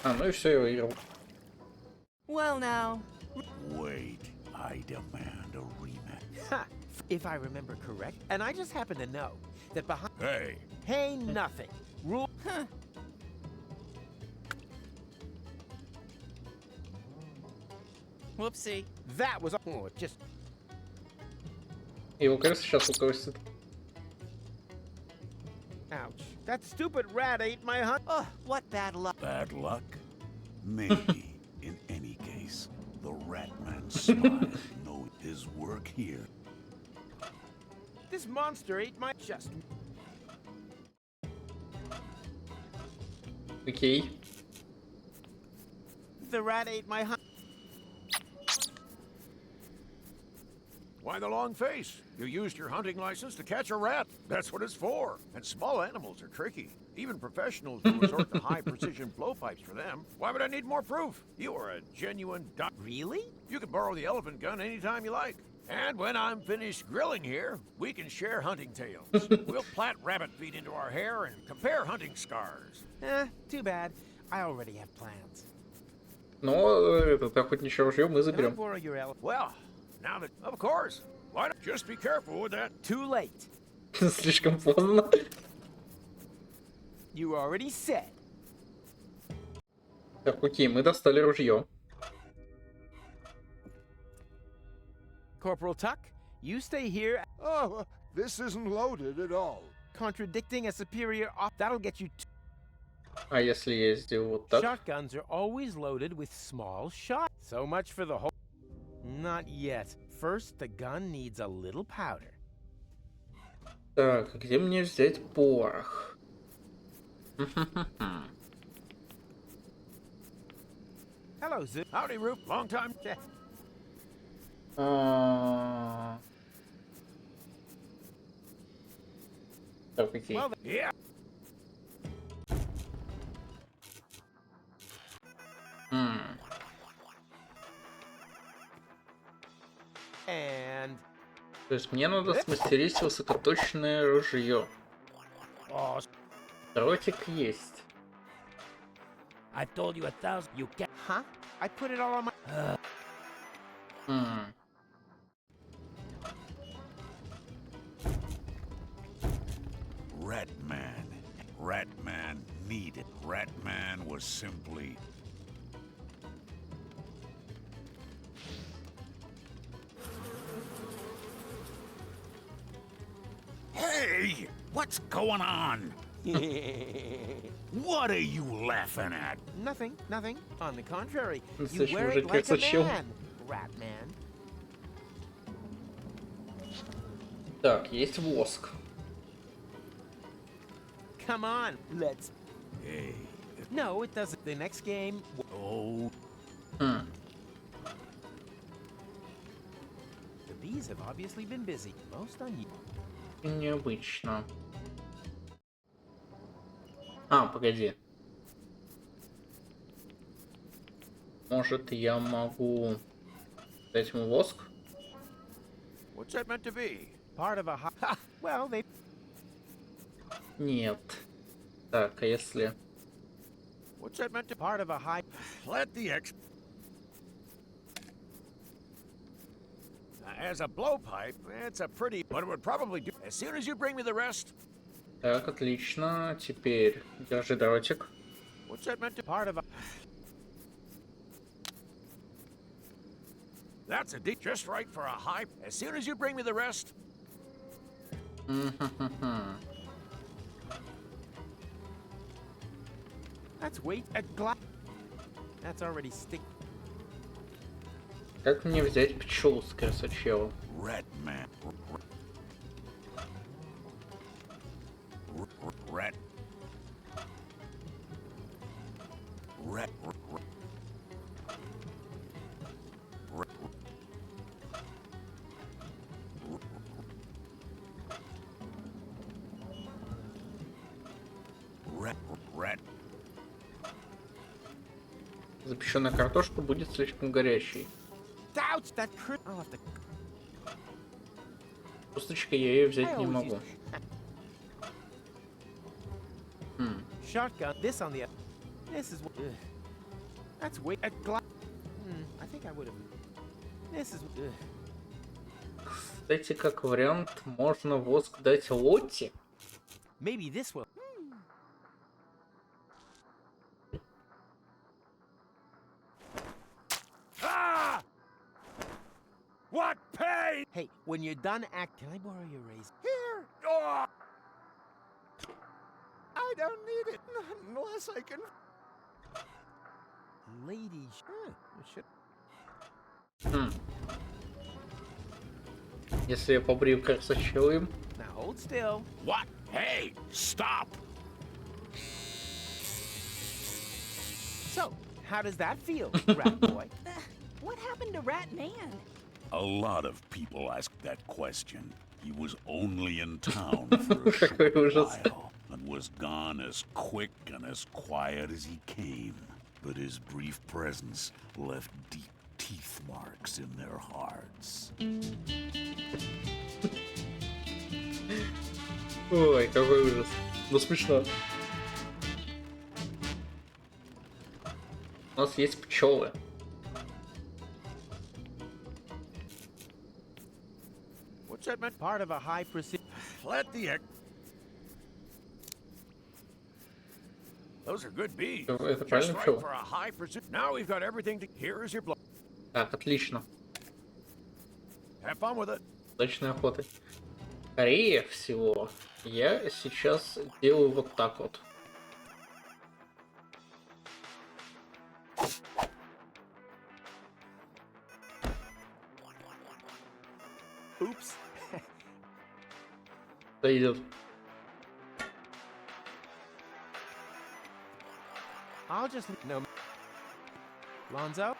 А, ну и все, я выиграл.
well now.
Wait, I demand a rematch.
Ha! If I remember correct, and I just happen to know that behind.
Hey,
Hey, nothing. Rule.
Huh. Whoopsie.
That was. Oh, it just.
Его крыса сейчас укусит.
Ouch. That stupid rat ate my hunt.
Oh, what bad luck.
bad luck? Maybe. In any case, the Ratman smiled, knowing his work here.
This monster ate my just.
Окей.
The rat ate my hunt.
Why the long face? You used your hunting license to catch a rat. That's what it's for. And small animals are tricky. Even professionals will resort to high-precision blowpipes for them. Why would I need more proof? You are a genuine duck.
Really?
You can borrow the elephant gun anytime you like. And when I'm finished grilling here, we can share hunting tales. We'll plait rabbit feet into our hair and compare hunting scars.
Too bad. I already have plans.
Но этот охотничье ружье мы
Can I
заберем.
borrow your elephant?
Well, now that, of course. Why not? Just be careful with that.
Too late.
Слишком поздно.
You already said.
Так, окей, мы достали ружье.
Corporal Tuck, you stay here.
Oh, this isn't loaded at all.
Contradicting a superior that'll get you.
А если я сделаю вот так?
Shotguns are always loaded with small shot. So much for the whole. Not yet. First, the gun needs a little powder.
Так, где мне взять порох?
Hello, Zoo.
Howdy, Roop. Long time.
Так, окей.
Well,
Yeah.
and
То есть мне надо смастерить высокоточное ружье.
oh,
Дротик есть.
I've told you 1,000. You can't.
huh? I put it all on my.
Ratman. Ratman needed. Ratman was simply. Hey! What's going on? What are you laughing at?
Nothing, nothing. On the contrary, you
Настоящий
wear
мужик,
it
как
like a
сочил.
man, rat man.
Так, есть воск.
Come on, let's. Hey. No, it doesn't. The next game. Oh.
Хм.
The bees have obviously been busy. Most unusual.
Необычно. А, погоди. Может, я могу дать ему воск?
What's that meant to be?
Part of a ha. Well, they.
Нет. Так, а если...
What's that meant to
Part of a high.
Let the As a blowpipe, it's a pretty... But it would probably do... As soon as you bring me the rest...
Так, отлично. Теперь держи дротик.
What's that meant to...
Part of a.
That's a deep... Just right for a high... As soon as you bring me the rest...
Мгм.
Let's wait at glass. That's already stick.
Как мне взять пчел с красочела?
Red man. Red. Red. Red.
Запеченная картошка будет слишком горячей.
Ouch! That crit. I'll have to.
Косточкой я ее взять не могу.
Shotgun. This on the. This is. That's wait at glass. I think I would have. This is.
Кстати, как вариант, можно воск дать Лотте.
Maybe this will.
Ah! What pain?
Hey, when you're done act, can I borrow your razor?
Here. Oh! I don't need it unless I can.
Ladies. Shit.
Если я побрию красочелым.
Now hold still.
What? Hey, stop!
So, how does that feel, Rat Boy?
What happened to Rat Man?
A lot of people ask that question. He was only in town for a short while and was gone as quick and as quiet as he came. But his brief presence left deep teeth marks in their hearts.
Ой, какой ужас. Ну смешно. У нас есть пчелы.
What's that meant?
Part of a high precision.
Let the Those are good bees.
Это
Just
правильно
right
пчелы?
for a high precision. Now we've got everything to. Here is your blow.
Так, отлично.
Have fun with it.
Удачной охоты. Скорее всего, я сейчас делаю вот так вот.
Oops.
Пойдет.
I'll just no. Lonzo?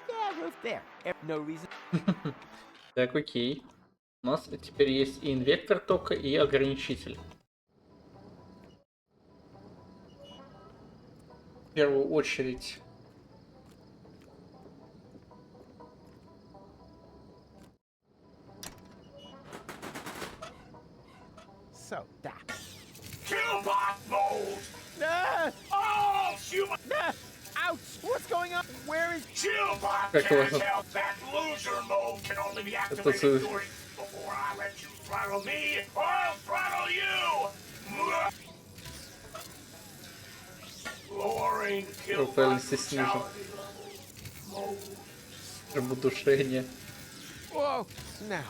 Yeah, roof there. No reason.
Так, окей. У нас теперь есть и инвектор тока, и ограничитель. В первую очередь.
So that.
Killbot mode.
Ah!
Oh, human.
Ah! Ouch! What's going on? Where is?
Killbot
Как его
can't
зовут?
help that loser mode can only be
Это
activated during before I let you throttle me or I'll throttle you. Lowering
Профайль
Killbot
снижен.
brutality level.
Жмотушение.
Whoa! Now,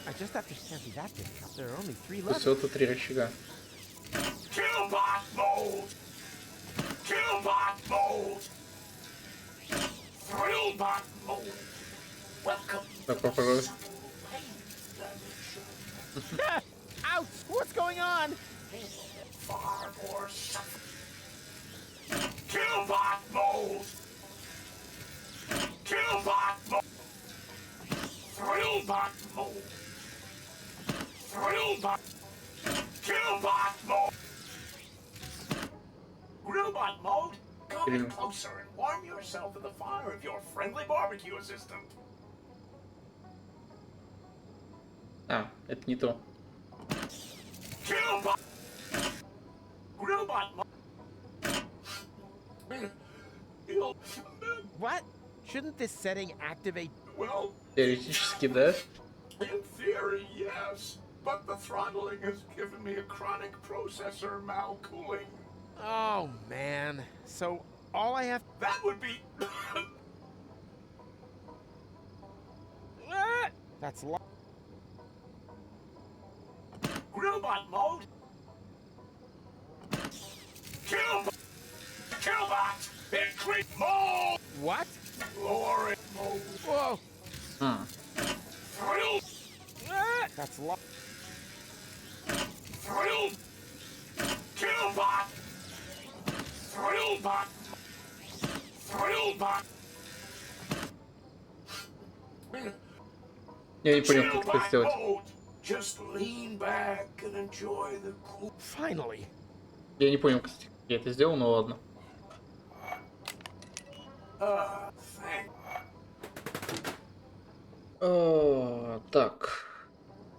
I just have to empty that thing. There are only 3
То
left.
всего-то 3 рычага.
Killbot mode. Killbot mode. Thrillbot mode. Welcome.
Так, попробуй.
Ah! Ouch! What's going on?
far more Killbot mode! Killbot mode! Thrillbot mode! Thrillbot! Killbot mode! Grillbot mode? Come in closer and warm yourself in the fire of your friendly barbecue assistant.
А, это не то.
Killbot! Grillbot mode!
What? Shouldn't this setting activate?
Well,
Теоретически, да?
in theory, yes. But the throttling has given me a chronic processor malcooling.
Oh, man. So all I have...
That would be...
That's
Grillbot mode? Killbot! Killbot! Increase mode!
What?
Lowering mode.
Whoa.
Thrill!
That's
Thrill! Killbot! Thrillbot! Thrillbot!
Я не понял, как это сделать.
Mode. Just lean back and enjoy the cool.
Finally.
Я не понял, как я это сделал, но ладно.
Thank.
Так.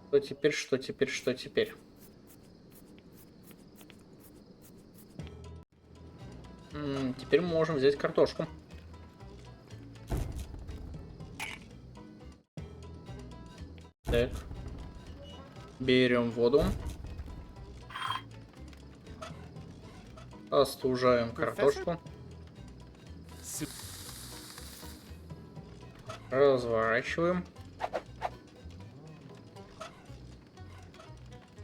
Что теперь, что теперь, что теперь? Теперь мы можем взять картошку. Так. Берем воду. Остужаем картошку. Разворачиваем.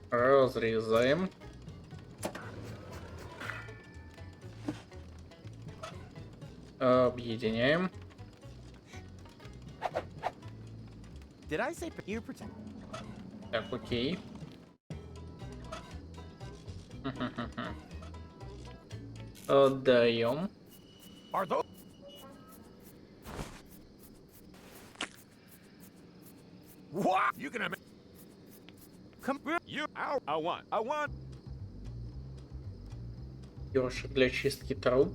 Разрезаем. Объединяем.
Did I say ear protect?
Так, окей. Отдаем.
Are those? What? You can have.
Come
You. I want.
Ёршик для чистки труб.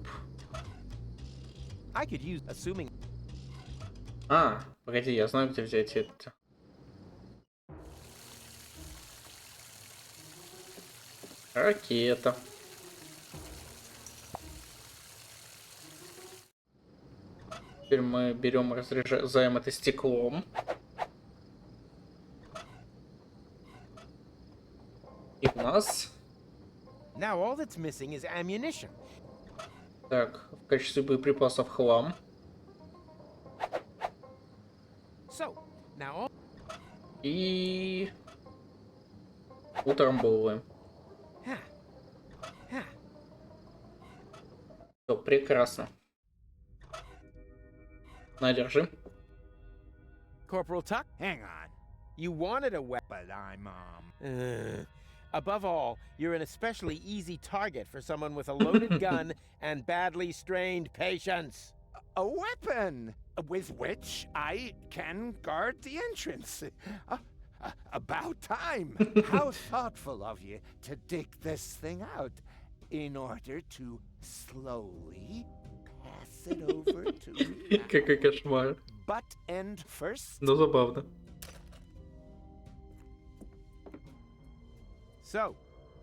I could use, assuming...
А, погоди, я знаю, где взять это. Ракета. Теперь мы берем, разряжаем это стеклом. И у нас...
Now all that's missing is ammunition.
Так, в качестве боеприпасов хлам.
So, now all...
И... утрамбовываем. Все, прекрасно. На, держи.
Corporal Tuck?
Hang on.
You wanted a weapon.
But I'm,
Above all, you're an especially easy target for someone with a loaded gun and badly strained patience.
a weapon with which I can guard the entrance. About time. How thoughtful of you to dig this thing out in order to slowly pass it over to me.
Какой кошмар.
Butt end first.
Но забавно.
So,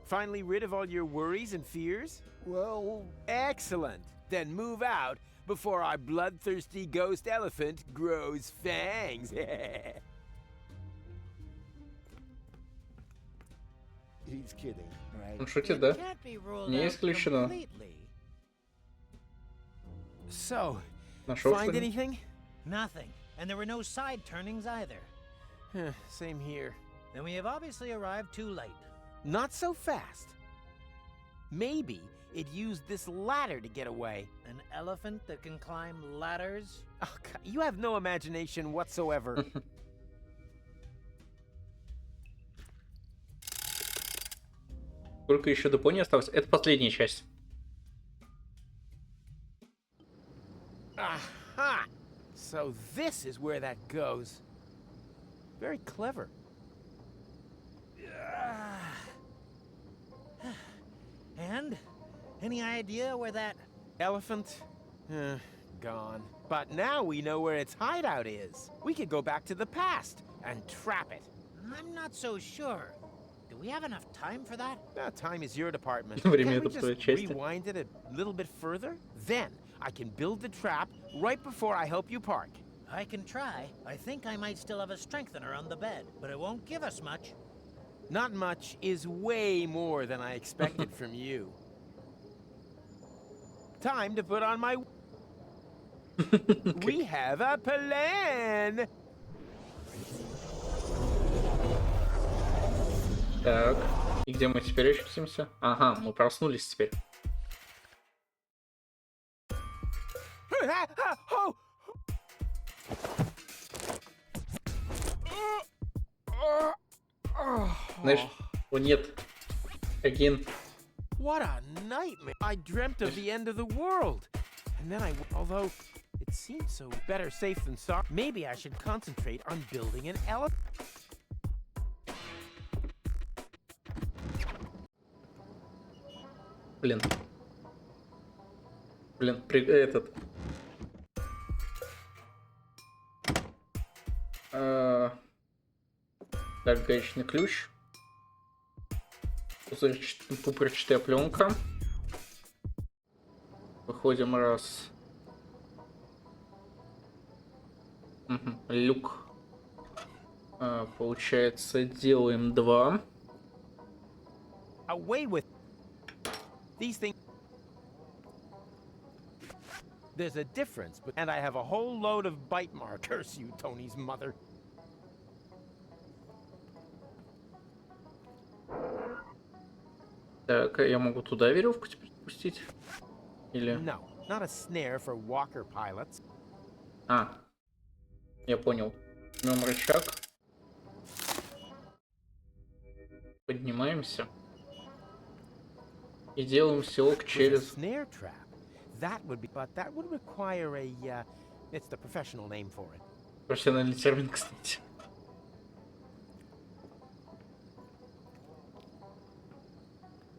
finally rid of all your worries and fears?
Well,
Excellent. Then move out before our bloodthirsty ghost elephant grows fangs.
he's kidding, right?
Он шутит, да?
Can't be ruled
Не
out
исключено.
completely.
So,
Нашел
find
что-нибудь?
anything?
Nothing. And there were no side turnings either.
Same here.
Then we have obviously arrived too late.
Not so fast. Maybe it used this ladder to get away.
An elephant that can climb ladders?
Oh, God, you have no imagination whatsoever.
Сколько еще депонии осталось? Это последняя часть.
Aha! So this is where that goes. Very clever.
And? Any idea where that...
Elephant? Gone. But now we know where its hideout is. We could go back to the past and trap it.
I'm not so sure. Do we have enough time for that?
Time is your department.
Время
Can't we
это твоя
just
часть.
rewind it a little bit further? Then I can build the trap right before I help you park.
I can try. I think I might still have a strengthener on the bed, but it won't give us much.
Not much is way more than I expected from you. Time to put on my... We have a plan!
Так, и где мы теперь очутимся? Ага, мы проснулись теперь. Знаешь, о нет, again.
What a nightmare! I dreamt of the end of the world, and then although it seemed so better safe than sorry, maybe I should concentrate on building an elephant.
Блин. Блин, этот. Так, гаечный ключ. Пупырчатая пленка. Выходим раз. Люк. Получается, делаем 2.
Away with these things. There's a difference, and I have a whole load of bite marks. Curse you, Tony's mother.
Так, я могу туда веревку теперь спустить? Или...
No, not a snare for walker pilots.
Я понял. Жмем рычаг. Поднимаемся. И делаем селок через...
Snare trap. That would be, but that would require a, it's the professional name for it.
Профессиональный термин, кстати.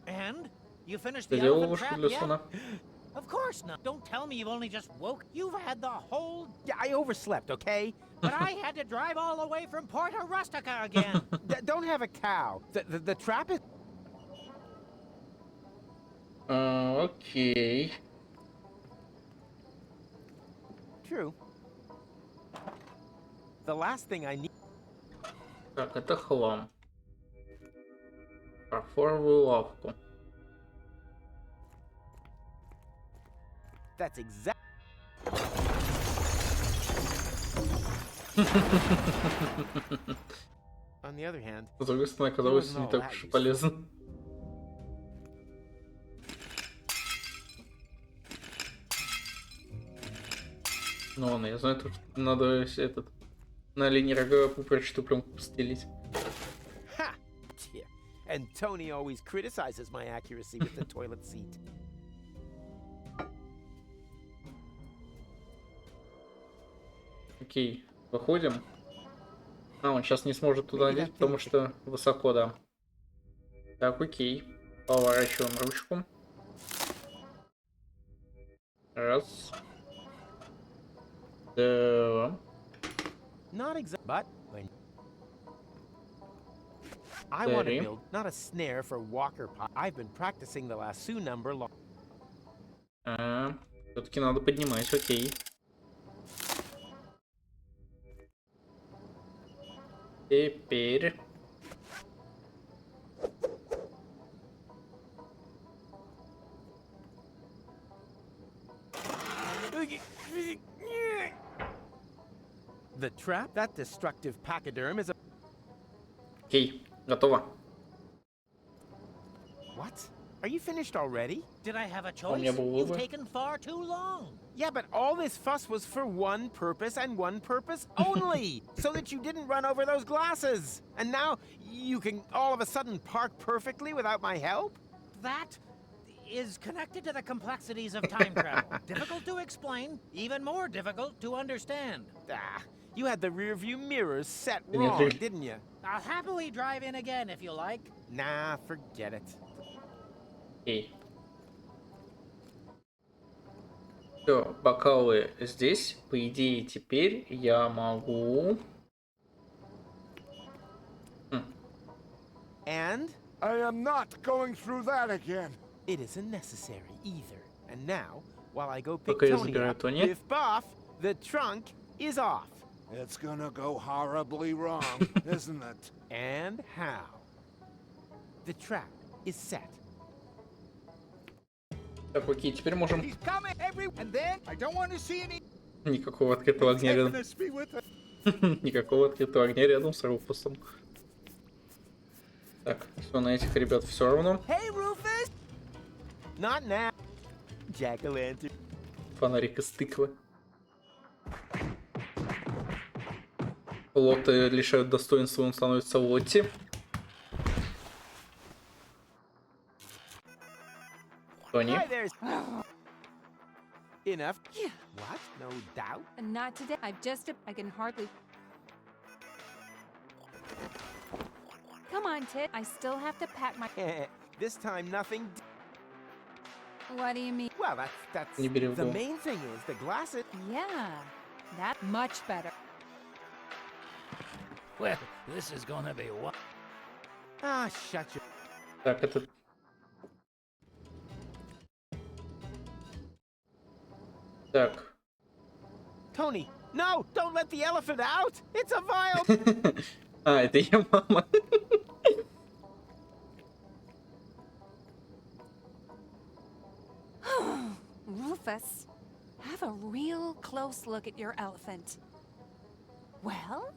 And? You finished
Ты
the
делал
elephant
ловушку
trap
для
yet?
слона?
Of course not. Don't tell me you've only just woke. You've had the whole...
Yeah, I overslept, okay?
But I had to drive all the way from Porta Rustica again.
Don't have a cow. The trap is...
Окей.
True. The last thing I need...
Так, это хлам. Фарфоровую лавку.
That's exactly... On the other hand...
С другой стороны, оказалось не так уж и полезно. Ну ладно, я знаю, тут надо этот... На линии рога пупырчатую пленку постелить.
Ha! Yeah. And Tony always criticizes my accuracy with the toilet seat.
Окей, выходим. Он сейчас не сможет туда лезть, потому что высоко, да. Так, окей. Поворачиваем ручку. Раз. Два.
Not exactly, but when I want to build not a snare for walker pot. I've been practicing the lasso number long.
Все-таки надо поднимать, окей. Теперь.
The trap, that destructive pachyderm is a...
Окей, готово.
What? Are you finished already?
Did I have a
У меня
choice?
был
You've
выбор.
taken far too long.
Yeah, but all this fuss was for one purpose and one purpose only, so that you didn't run over those glasses. And now you can all of a sudden park perfectly without my help?
That is connected to the complexities of time travel. Difficult to explain, even more difficult to understand.
Ah, you had the rear view mirrors set
Yeah,
wrong,
please.
didn't you?
I'll happily drive in again if you like.
Nah, forget it.
Окей. Все, бокалы здесь. По идее, теперь я могу...
And
I am not going through that again.
it isn't necessary either. And now, while I go pick
Пока я
Tony
забираю
up,
Тони.
Biff Buff, the trunk is off.
It's gonna go horribly wrong, isn't it?
And how? The trap is set.
Так, окей, теперь можем...
He's coming every and then I don't want to see any
Никакого открытого огня рядом.
be with us.
Никакого открытого огня рядом с Руфусом. Так, все, на этих ребят все равно.
Hey, Rufus! Not now. Jack-o'-lantern.
Фонарик из тыквы. Лотты лишают достоинства, он становится Лотти. Тони.
Hi there. Enough. Yeah. What? No doubt.
Not today. I can hardly. Come on, Tit. I still have to pack my.
This time nothing.
What do you mean?
Well, that's
Не бери в
the
голову.
main thing is the glasses.
Yeah, that much better.
Well, this is gonna be one.
Ah, shut your.
Так, это... Так.
Tony, no! Don't let the elephant out! It's a vile.
А, это я мама.
Rufus, have a real close look at your elephant. Well,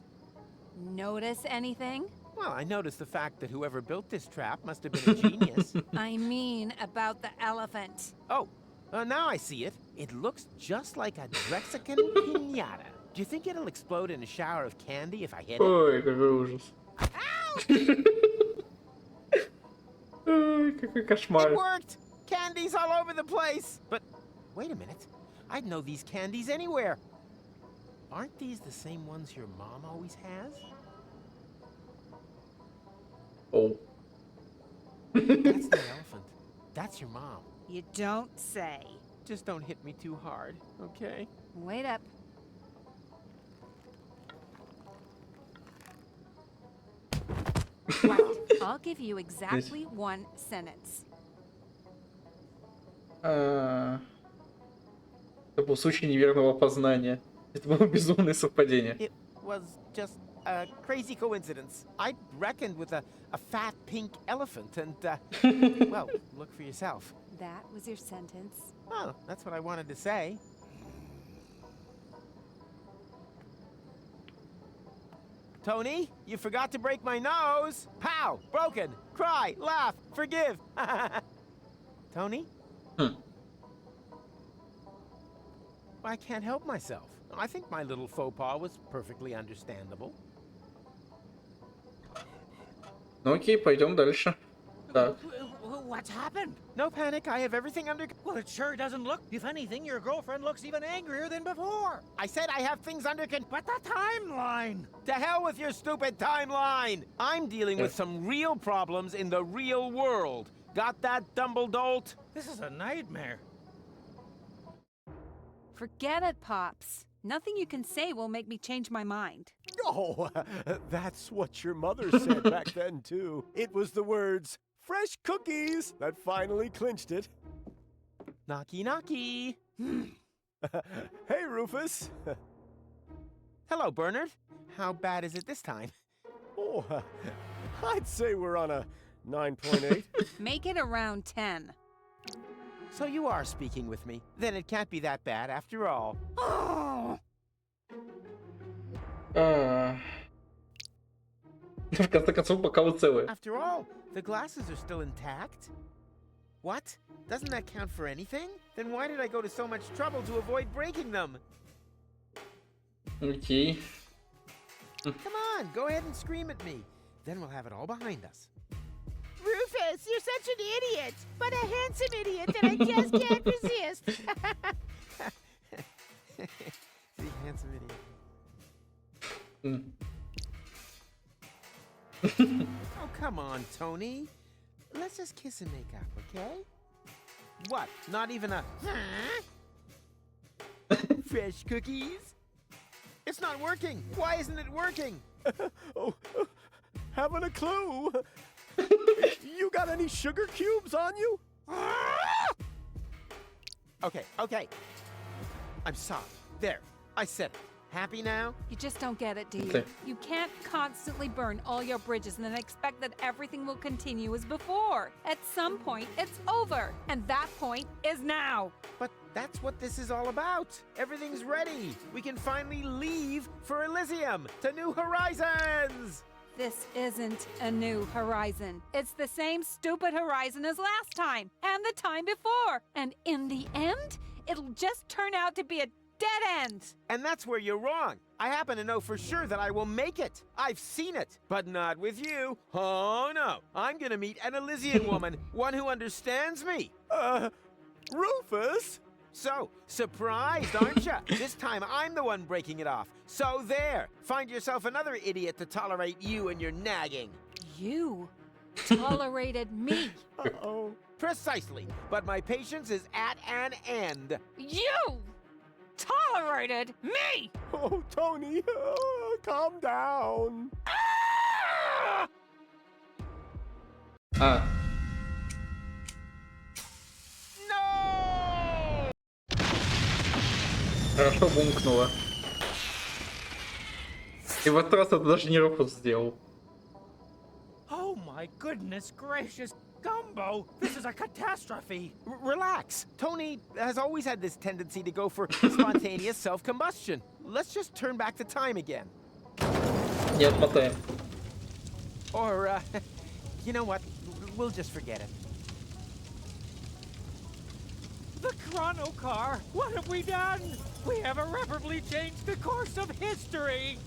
notice anything?
Well, I noticed the fact that whoever built this trap must have been a genius.
I mean about the elephant.
Oh, now I see it. It looks just like a Drexican pinata. Do you think it'll explode in a shower of candy if I hit it?
Ой, какой ужас. Ой, какой
It
кошмар.
worked! Candies all over the place! But wait a minute. I'd know these candies anywhere. Aren't these the same ones your mom always has?
Оу.
That's the elephant. That's your mom.
You don't say.
Just don't hit me too hard, okay?
Wait up. Right. I'll give you exactly one sentence.
Это был случай неверного опознания. Это было безумное совпадение.
It was just a crazy coincidence. I'd reckoned with a fat pink elephant and, well, look for yourself.
That was your sentence.
Oh, that's what I wanted to say. Tony, you forgot to break my nose. Pow! Broken. Cry, laugh, forgive. Tony? I can't help myself. I think my little faux pas was perfectly understandable.
Ну окей, пойдем дальше. Так.
What's happened?
No panic, I have everything under...
Well, it sure doesn't look. If anything, your girlfriend looks even angrier than before.
I said I have things under control.
But the timeline!
To hell with your stupid timeline! I'm dealing with some real problems in the real world. Got that, Dumbledolt?
This is a nightmare.
Forget it, Pops. Nothing you can say will make me change my mind.
Oh, that's what your mother said back then, too. It was the words, fresh cookies, that finally clinched it.
Knocky, knocky.
Hey, Rufus.
Hello, Bernard. How bad is it this time?
Oh, I'd say we're on a 9.8.
Make it around 10.
So you are speaking with me. Then it can't be that bad after all.
Oh!
В конце концов, пока вы целы.
After all, the glasses are still intact. What? Doesn't that count for anything? Then why did I go to so much trouble to avoid breaking them?
Окей.
Come on, go ahead and scream at me. Then we'll have it all behind us.
Rufus, you're such an idiot, but a handsome idiot that I just can't resist.
The handsome idiot. Oh, come on, Tony. Let's just kiss and make up, okay? What? Not even a fresh cookies? It's not working. Why isn't it working?
Haven't a clue. You got any sugar cubes on you?
Okay. I'm sorry. There, I said it. Happy now?
You just don't get it, do you?
Okay.
You can't constantly burn all your bridges and then expect that everything will continue as before. At some point, it's over. And that point is now.
But that's what this is all about. Everything's ready. We can finally leave for Elysium to new horizons.
This isn't a new horizon. It's the same stupid horizon as last time and the time before. And in the end, it'll just turn out to be a dead end.
And that's where you're wrong. I happen to know for sure that I will make it. I've seen it, but not with you. Oh no, I'm gonna meet an Elysian woman, one who understands me.
Rufus?
So, surprised, aren't ya? This time I'm the one breaking it off. So there, find yourself another idiot to tolerate you and your nagging.
You tolerated me.
Uh-oh.
Precisely, but my patience is at an end.
You tolerated me.
Oh, Tony, calm down.
А,
No!
хорошо бумкнуло. И в этот раз это даже не Руфус сделал.
Oh my goodness gracious, Gumbo! This is a catastrophe!
Relax. Tony has always had this tendency to go for spontaneous self-combustion. Let's just turn back the time again.
Не отмотаем.
Or, you know what? We'll just forget it.
The chrono car! What have we done? We have irreparably changed the course of history!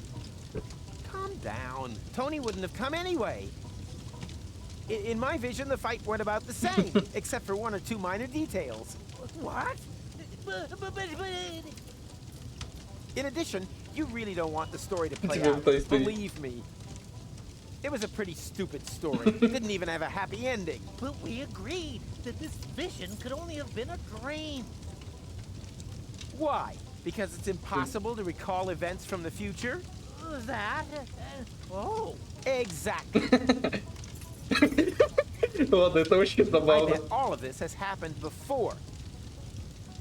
Calm down. Tony wouldn't have come anyway. In my vision, the fight went about the same, except for one or two minor details.
What?
In addition, you really don't want the story to play
Тебе
out.
то есть ты-
Believe me. It was a pretty stupid story. Didn't even have a happy ending.
But we agreed that this vision could only have been a dream.
Why? Because it's impossible to recall events from the future?
That? Oh.
Exactly.
Ладно, это очень
I
забавно.
bet all of this has happened before.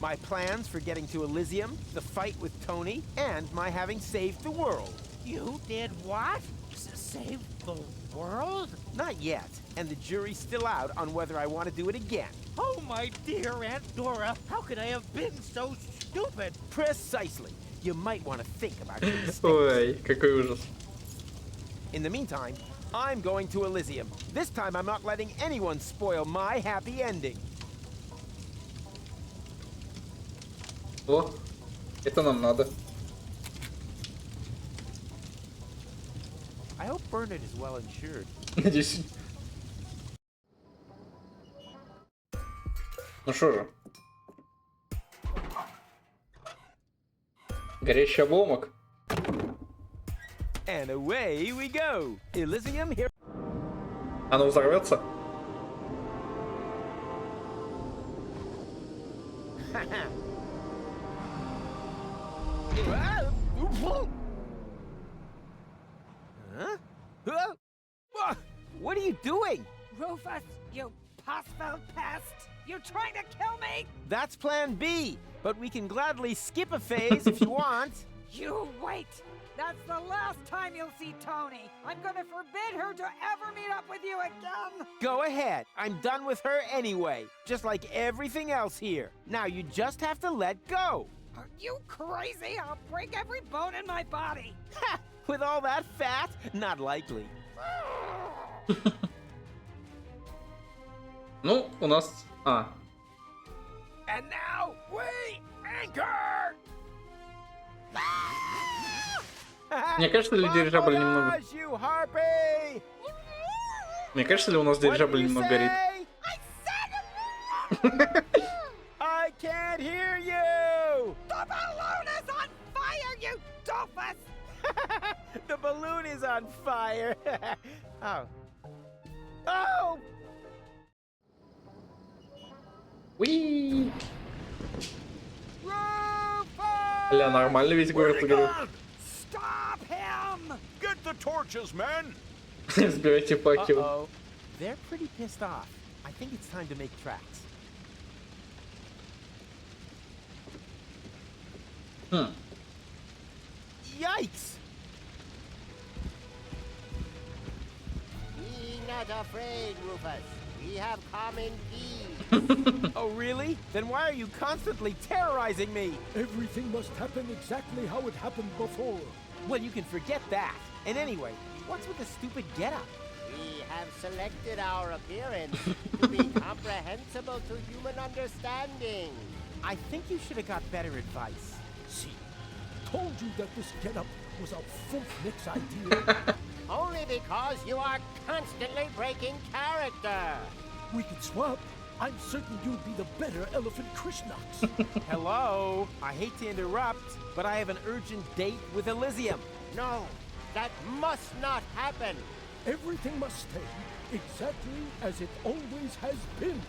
My plans for getting to Elysium, the fight with Tony, and my having saved the world.
You did what? Save the world?
Not yet, and the jury's still out on whether I want to do it again.
Oh, my dear Aunt Dora, how could I have been so stupid?
Precisely. You might want to think about your mistakes.
Ой, какой ужас.
In the meantime, I'm going to Elysium. This time I'm not letting anyone spoil my happy ending.
О, это нам надо.
I hope Bernard is well insured.
Надеюсь. Ну что же. Горящий обломок.
And away we go. Elysium here.
Оно взорвется?
Huh? What are you doing?
Rufus, you pus-filled pest! You're trying to kill me!
That's plan B, but we can gladly skip a phase if you want.
You wait! That's the last time you'll see Tony! I'm gonna forbid her to ever meet up with you again!
Go ahead. I'm done with her anyway, just like everything else here. Now you just have to let go.
Are you crazy? I'll break every bone in my body!
Ha! With all that fat? Not likely.
Ну, у нас А.
And now we anchor!
Мне кажется, ли дирижабль немного...
You harpy!
Мне кажется, ли у нас дирижабль немного горит?
I can't hear you! The balloon is on fire, you doofus! The balloon is on fire! Oh. Oh!
Уи!
Rufus!
Бля, нормально весь город горит.
Stop him! Get the torches, men!
Сбирайте факел.
Uh-oh. They're pretty pissed off. I think it's time to make tracks. Yikes!
Be not afraid, Rufus. We have common peace.
Oh, really? Then why are you constantly terrorizing me?
Everything must happen exactly how it happened before.
Well, you can forget that. And anyway, what's with the stupid getup?
We have selected our appearance to be comprehensible to human understanding.
I think you should have got better advice.
See, told you that this getup was a Funknick's idea.
Only because you are constantly breaking character.
We could swap. I'm certain you'd be the better Elephant Krishnox.
Hello? I hate to interrupt, but I have an urgent date with Elysium.
No, that must not happen.
Everything must stay exactly as it always has been.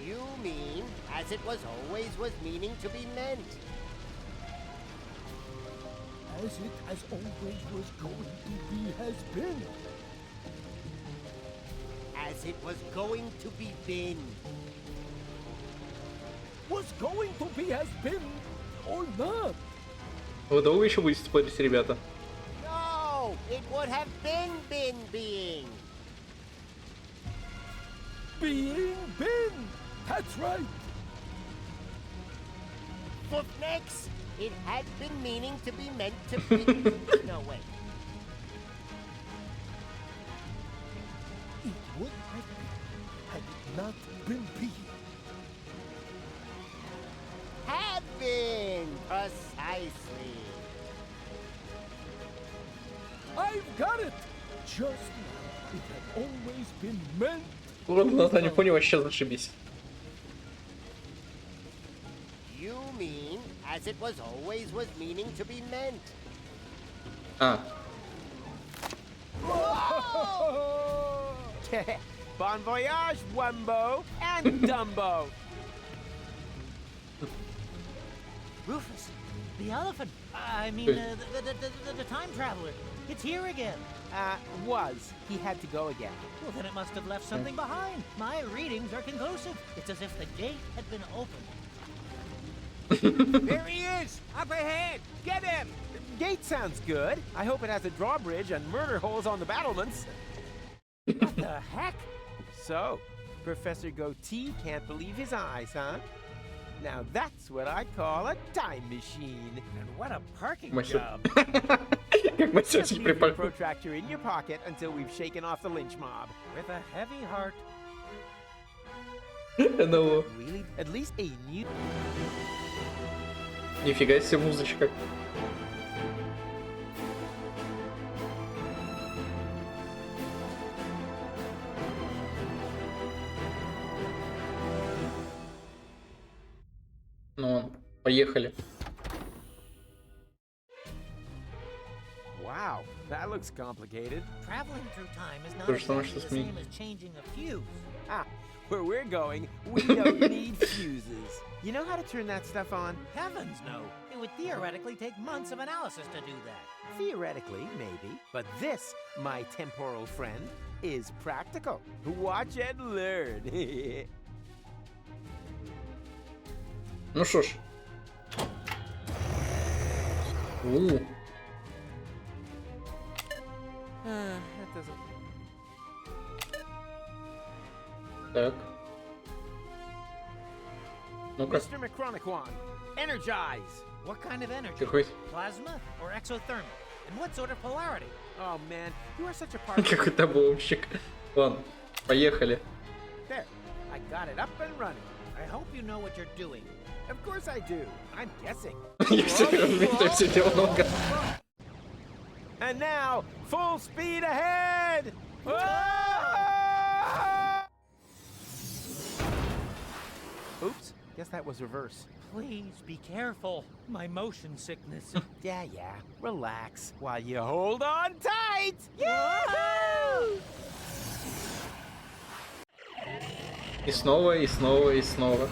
You mean as it was meaning to be meant.
As it has always was going to be has been.
As it was going to be been.
Was going to be has been or not.
Вы долго еще будете спорить, ребята?
No, it would have been being.
Being been. That's right.
Footnex, it had been meaning to be meant to be. No, wait.
It would have been had it not been being.
Have been, precisely.
I've got it. Just now, it had always been meant.
Ладно, на заднем фоне вообще зашибись.
You mean as it was meaning to be meant.
А.
Bon voyage, Wumbo and Dumbo.
Rufus, the elephant. I mean, the time traveler. It's here again.
He had to go again.
Well, then it must have left something behind. My readings are conclusive. It's as if the gate had been opened.
There he is! Up ahead! Get him!
Gate sounds good. I hope it has a drawbridge and murder holes on the battlements.
What the heck?
So, Professor Goatee can't believe his eyes, huh? Now that's what I call a time machine.
And what a parking
Мастер.
job.
Как мастер
Just leave your protractor in your pocket until we've shaken off the lynch mob.
With a heavy heart.
Ну,
Really? At least a new...
нифига себе музычка. Ну, поехали.
Wow, that looks complicated.
Traveling through time is not
То же самое,
exactly
что
the
с ней.
same as changing a fuse.
Ah, where we're going, we don't need fuses. You know how to turn that stuff on?
Heavens no. It would theoretically take months of analysis to do that.
Theoretically, maybe. But this, my temporal friend, is practical. Watch and learn.
Ну что ж.
That doesn't...
Так. Ну-ка.
Mr. Macronicwan, energize!
What kind of energy?
Какой?
Plasma or exothermic? And what sort of polarity?
Oh man, you are such a part of
Какой-то бомщик. Ладно, поехали.
There, I got it up and running.
I hope you know what you're doing.
Of course I do. I'm guessing.
Я все делал много.
And now, full speed ahead! Oops, guess that was reverse.
Please be careful. My motion sickness.
Yeah, relax while you hold on tight! Yahoo!
И снова, и снова, и снова.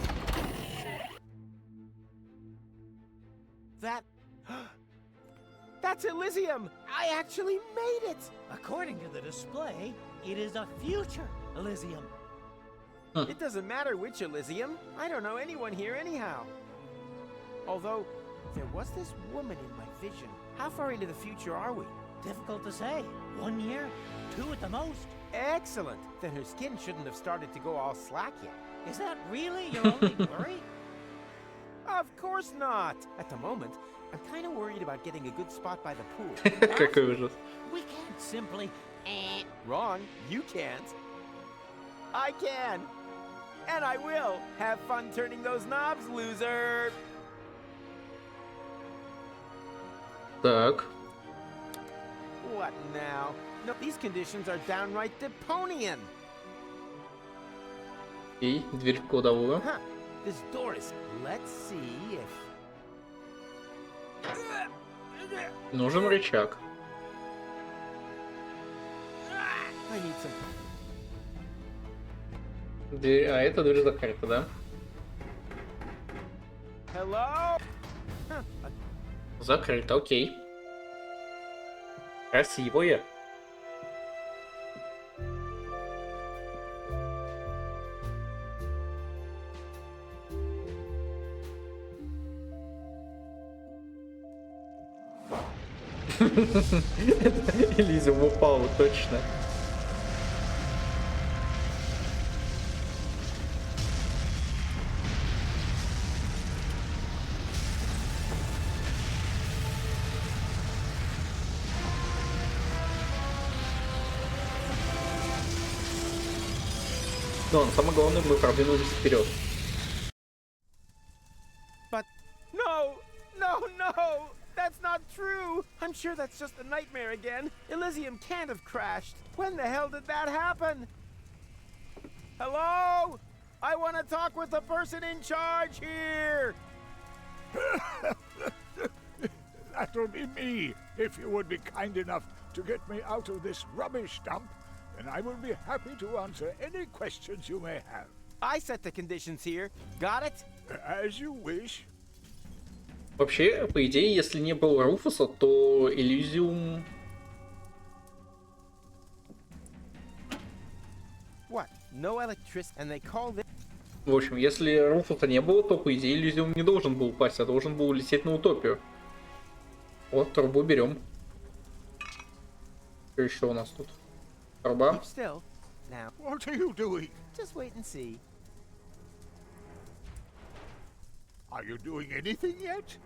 That's Elysium! I actually made it!
According to the display, it is a future Elysium.
It doesn't matter which Elysium. I don't know anyone here anyhow. Although, there was this woman in my vision. How far into the future are we?
Difficult to say. 1 year, 2 at the most.
Excellent! Then her skin shouldn't have started to go all slack yet.
Is that really your only worry?
Of course not! At the moment, I'm kind of worried about getting a good spot by the pool.
Какой ужас.
We can't simply...
Wrong. You can't. I can. And I will. Have fun turning those knobs, loser!
Так.
What now? No, these conditions are downright Deponian.
И дверь в кладовую.
Huh. This door is... Let's see if...
Нужен рычаг.
I need some...
Дверь... А, это дверь закрыта, да?
Hello? Huh.
Закрыто, окей. Красивое. Элизиум упал, точно. Но самое главное, мы продвинулись вперед.
But... No! That's not true! I'm sure that's just a nightmare again. Elysium can't have crashed. When the hell did that happen? Hello? I want to talk with the person in charge here!
That'll be me. If you would be kind enough to get me out of this rubbish dump, then I will be happy to answer any questions you may have.
I set the conditions here. Got it?
As you wish.
Вообще, по идее, если не было Руфуса, то Элизиум...
What? No electricity, and they call this...
В общем, если Руфуса не было, то, по идее, Элизиум не должен был упасть, а должен был лететь на утопию. Вот, трубу берем. Что еще у нас тут? Труба.
Keep still. Now.
What are you doing?
Just wait and see.
Are you doing anything yet?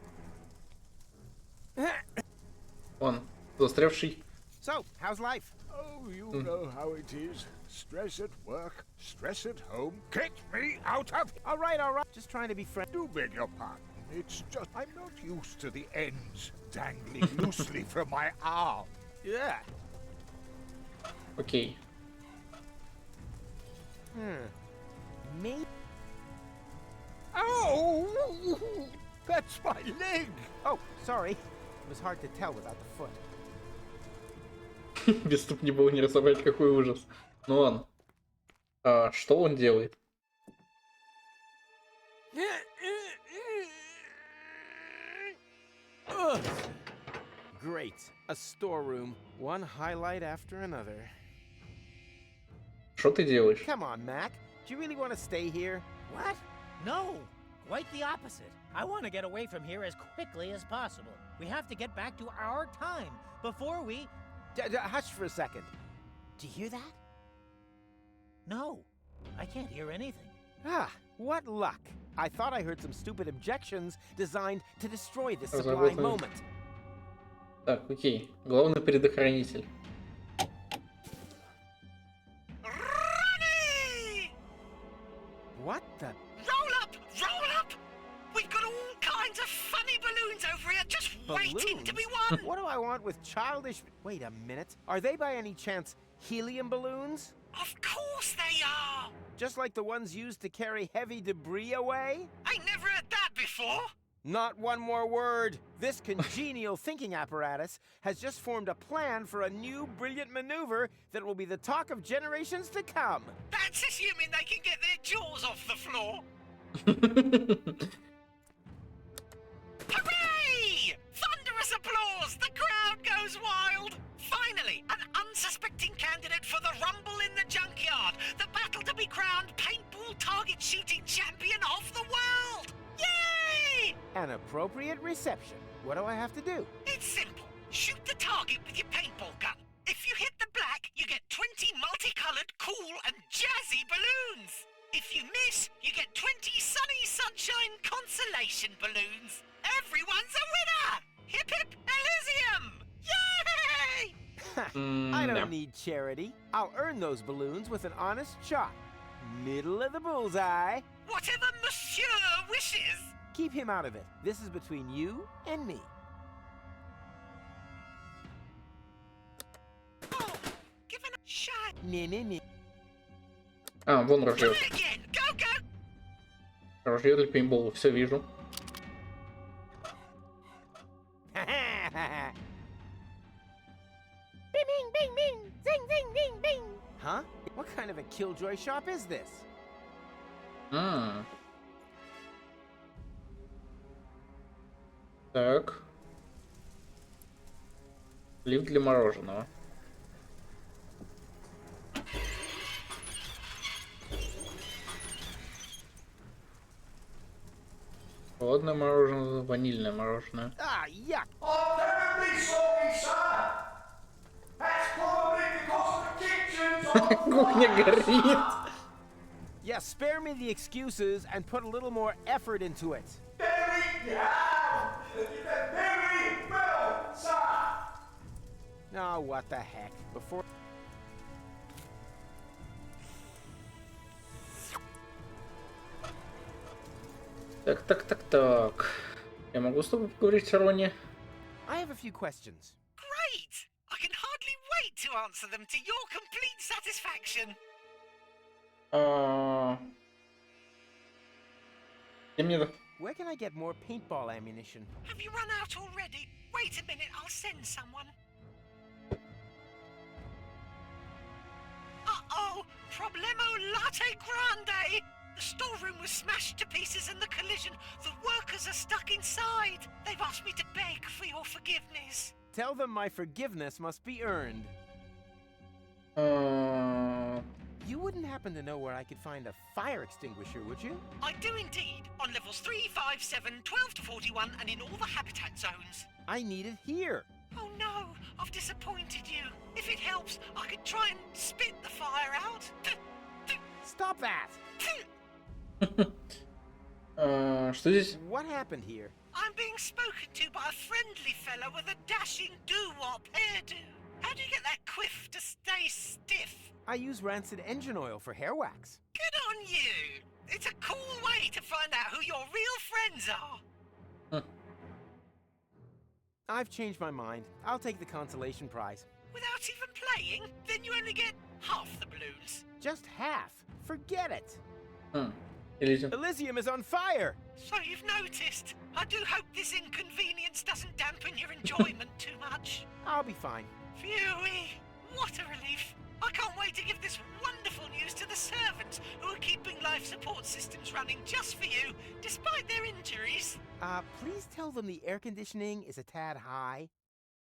Вон, застрявший.
So, how's life?
Oh, you know how it is. Stress at work, stress at home. Get me out of...
All right. Just trying to be friendly.
Do beg your pardon. It's just I'm not used to the ends dangling loosely from my arm.
Yeah.
Окей.
Maybe...
Oh! That's my leg!
Oh, sorry. It was hard to tell without the foot.
Без ступни было не разобрать, какой ужас. Ну ладно. А, что он делает?
Great. A storeroom. One highlight after another.
Что ты делаешь?
Come on, Mac. Do you really want to stay here?
What? No, quite the opposite. I want to get away from here as quickly as possible. We have to get back to our time before we...
Hush for a second.
Do you hear that? No, I can't hear anything.
Ah, what luck. I thought I heard some stupid objections designed to destroy this
Разработанный.
sublime moment.
Так, окей. Главный предохранитель.
What the...
Roll
kinds of funny balloons over here just waiting to be won.
What do I want with childish... Wait a minute. Are they by any chance helium balloons?
Of course they are.
Just like the ones used to carry heavy debris away?
Ain't never heard that before.
Not one more word. This congenial thinking apparatus has just formed a plan for a new brilliant maneuver that will be the talk of generations to come.
That's assuming they can get their jaws off the floor. Hooray! Thunderous applause! The crowd goes wild! Finally, an unsuspecting candidate for the Rumble in the Junkyard, the battle to be crowned paintball target shooting champion of the world! Yay!
An appropriate reception. What do I have to do?
It's simple. Shoot the target with your paintball gun. If you hit the black, you get 20 multicolored, cool, and jazzy balloons. If you miss, you get 20 sunny sunshine consolation balloons. Everyone's a winner! Hip hip Elysium! Yay!
I don't need charity. I'll earn those balloons with an honest shot. Middle of the bullseye.
Whatever Monsieur wishes.
Keep him out of it. This is between you and me.
Oh, give it a shot.
Не-не-не.
А, вон ружье.
Try again. Go, go.
Ружье для пейнтбола, все вижу.
Bing, bing, bing, bing. Zing, zing, bing, bing.
Huh? What kind of a killjoy shop is this?
Так. Лифт для мороженого. Холодное мороженое, ванильное мороженое.
Ah, yuck!
Oh, don't be sorry, sir. That's probably because the kitchen's on
Кухня горит.
Yeah, spare me the excuses and put a little more effort into it.
very well. Very well, sir.
Oh, what the heck. Before...
Так. Я могу с тобой поговорить, Ронни?
I have a few questions.
Great! I can hardly wait to answer them to your complete satisfaction.
Where can I get more paintball ammunition?
Have you run out already? Wait a minute, I'll send someone. Uh-oh! Problemo latte grande! The storeroom was smashed to pieces in the collision. The workers are stuck inside. They've asked me to beg for your forgiveness.
Tell them my forgiveness must be earned. You wouldn't happen to know where I could find a fire extinguisher, would you?
I do indeed. On levels 3, 5, 7, 12 to 41 and in all the habitat zones.
I need it here.
Oh no, I've disappointed you. If it helps, I could try and spit the fire out.
Stop that!
Что здесь?
What happened here?
I'm being spoken to by a friendly fellow with a dashing doo-wop hairdo. How do you get that quiff to stay stiff?
I use rancid engine oil for hair wax.
Good on you! It's a cool way to find out who your real friends are.
I've changed my mind. I'll take the consolation prize.
Without even playing? Then you only get half the balloons.
Just half. Forget it.
Elysium.
Elysium is on fire!
So you've noticed. I do hope this inconvenience doesn't dampen your enjoyment too much.
I'll be fine.
Phewie! What a relief. I can't wait to give this wonderful news to the servants who are keeping life support systems running just for you, despite their injuries.
Please tell them the air conditioning is a tad high.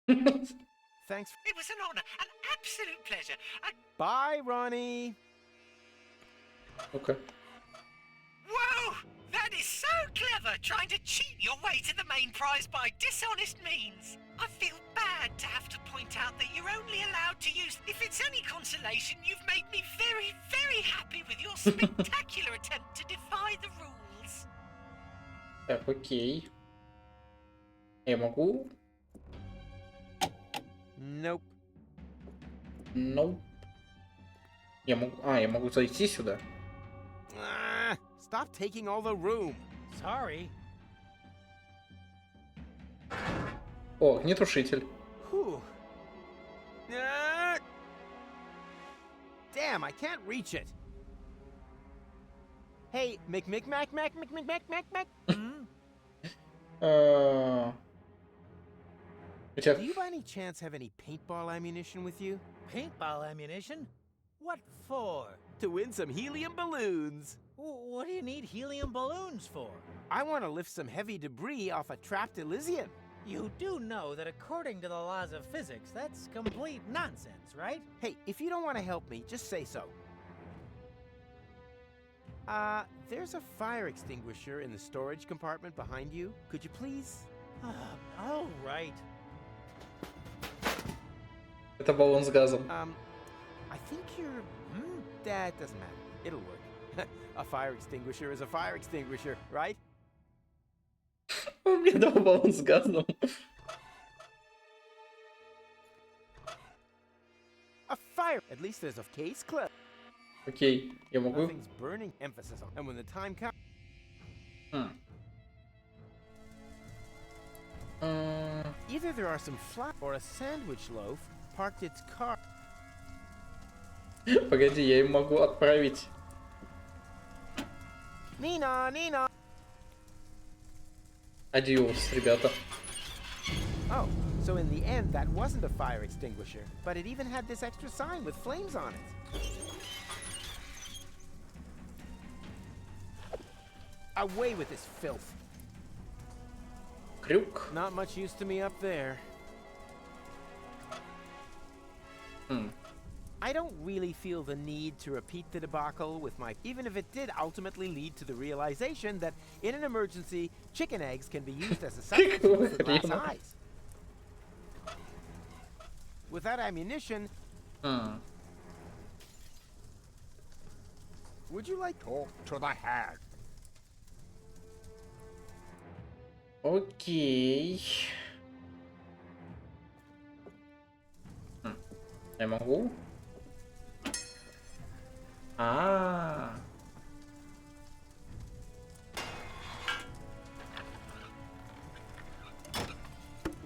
Thanks.
It was an honor, an absolute pleasure.
Bye, Ronnie.
Okay.
Whoa! That is so clever, trying to cheat your way to the main prize by dishonest means. I feel bad to have to point out that you're only allowed to use... If it's any consolation, you've made me very, very happy with your spectacular attempt to defy the rules.
Так, окей. Я могу?
Nope.
Nope. Я могу зайти сюда.
Stop taking all the room.
Sorry.
О, огнетушитель.
Whew. Damn, I can't reach it. Hey, Mac.
У тебя...
Do you by any chance have any paintball ammunition with you?
Paintball ammunition? What for?
To win some helium balloons.
What do you need helium balloons for?
I want to lift some heavy debris off a trapped Elysian.
You do know that according to the laws of physics, that's complete nonsense, right?
Hey, if you don't want to help me, just say so. There's a fire extinguisher in the storage compartment behind you. Could you please?
All right.
Это баллон с газом.
I think you're... that doesn't matter. It'll work. A fire extinguisher is a fire extinguisher, right?
Он мне дал баллон с газом.
A fire... At least there's a case clip.
Окей, я могу...
Nothing's burning emphasis on. And when the time comes... Either there are some flat or a sandwich loaf parked its car.
Погоди, я им могу отправить.
Nina.
Адиос, ребята.
Oh, so in the end, that wasn't a fire extinguisher, but it even had this extra sign with flames on it. Away with this filth.
Крюк.
Not much use to me up there. I don't really feel the need to repeat the debacle with my... Even if it did ultimately lead to the realization that in an emergency, chicken eggs can be used as a substitute for glass eyes. With that ammunition... Would you like...
Talk to the hag.
Окей. Я могу?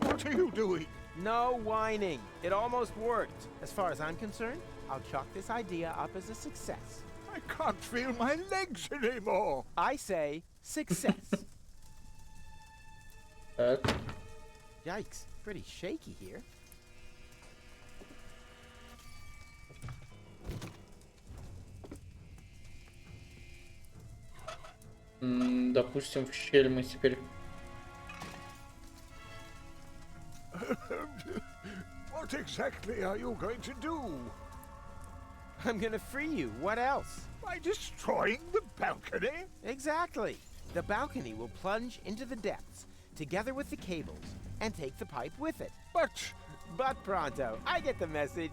What are you doing?
No whining. It almost worked. As far as I'm concerned, I'll chalk this idea up as a success.
I can't feel my legs anymore.
I say success. Yikes, pretty shaky here.
Допустим, в щель мы теперь...
What exactly are you going to do?
I'm gonna free you. What else?
By destroying the balcony?
Exactly. The balcony will plunge into the depths, together with the cables, and take the pipe with it. But pronto, I get the message.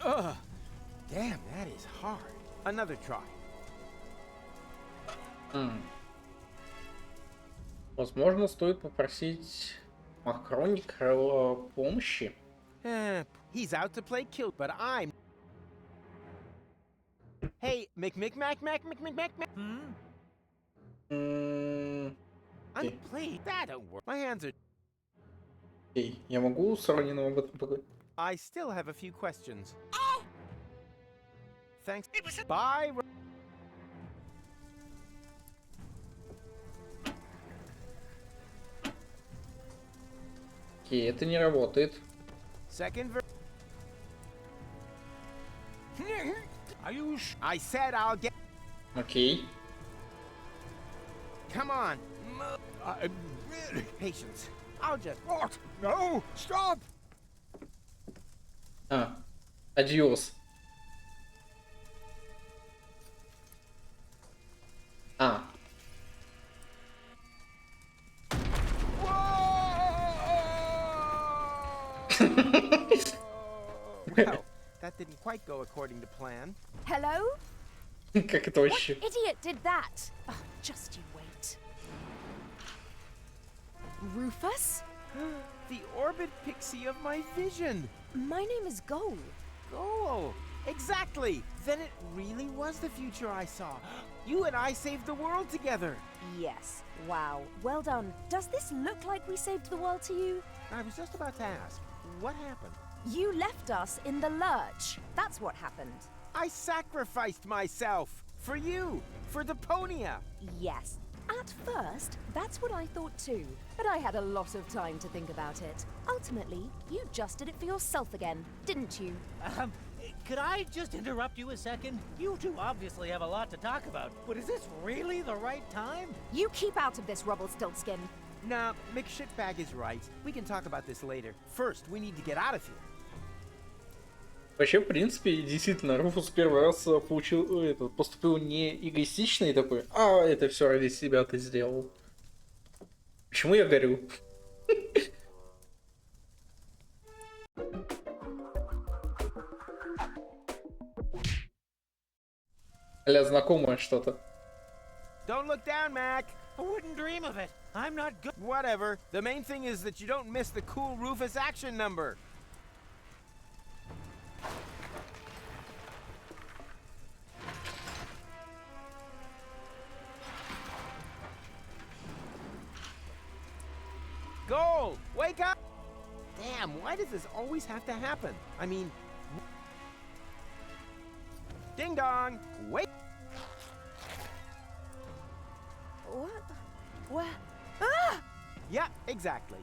Ugh. Damn, that is hard. Another try.
Возможно, стоит попросить Макроника помощи.
He's out to play kill, but I'm... Hey, Mac. I'm playing. That don't work. My hands are...
Окей, я могу с раненым об этом поговорить?
I still have a few questions. Oh! Thanks. Bye.
Окей, это не работает.
Second verse. I said I'll get...
Окей.
Come on. I'm really... Patience. I'll just...
What? No! Stop!
Адиос.
Well, that didn't quite go according to plan.
Hello?
Как это вообще?
What idiot did that? Oh, just you wait. Rufus?
The orbit pixie of my vision.
My name is Goal.
Goal. Exactly! Then it really was the future I saw. You and I saved the world together.
Yes. Wow. Well done. Does this look like we saved the world to you?
I was just about to ask, what happened?
You left us in the lurch. That's what happened.
I sacrificed myself. For you. For Deponia.
Yes. At first, that's what I thought too. But I had a lot of time to think about it. Ultimately, you just did it for yourself again, didn't you?
Could I just interrupt you a second? You two obviously have a lot to talk about, but is this really the right time?
You keep out of this, Rubblestiltskin.
Nah, McShitbag is right. We can talk about this later. First, we need to get out of here.
Вообще, в принципе, действительно, Руфус первый раз поступил не эгоистично и такой, а это все ради себя ты сделал. Почему я горю? Аля, знакомое что-то.
Don't look down, Mac.
I wouldn't dream of it. I'm not good.
Whatever. The main thing is that you don't miss the cool Rufus action number. Goal! Wake up! Damn, why does this always have to happen? I mean... Ding dong! Wake...
What? Where? Ah!
Yeah, exactly.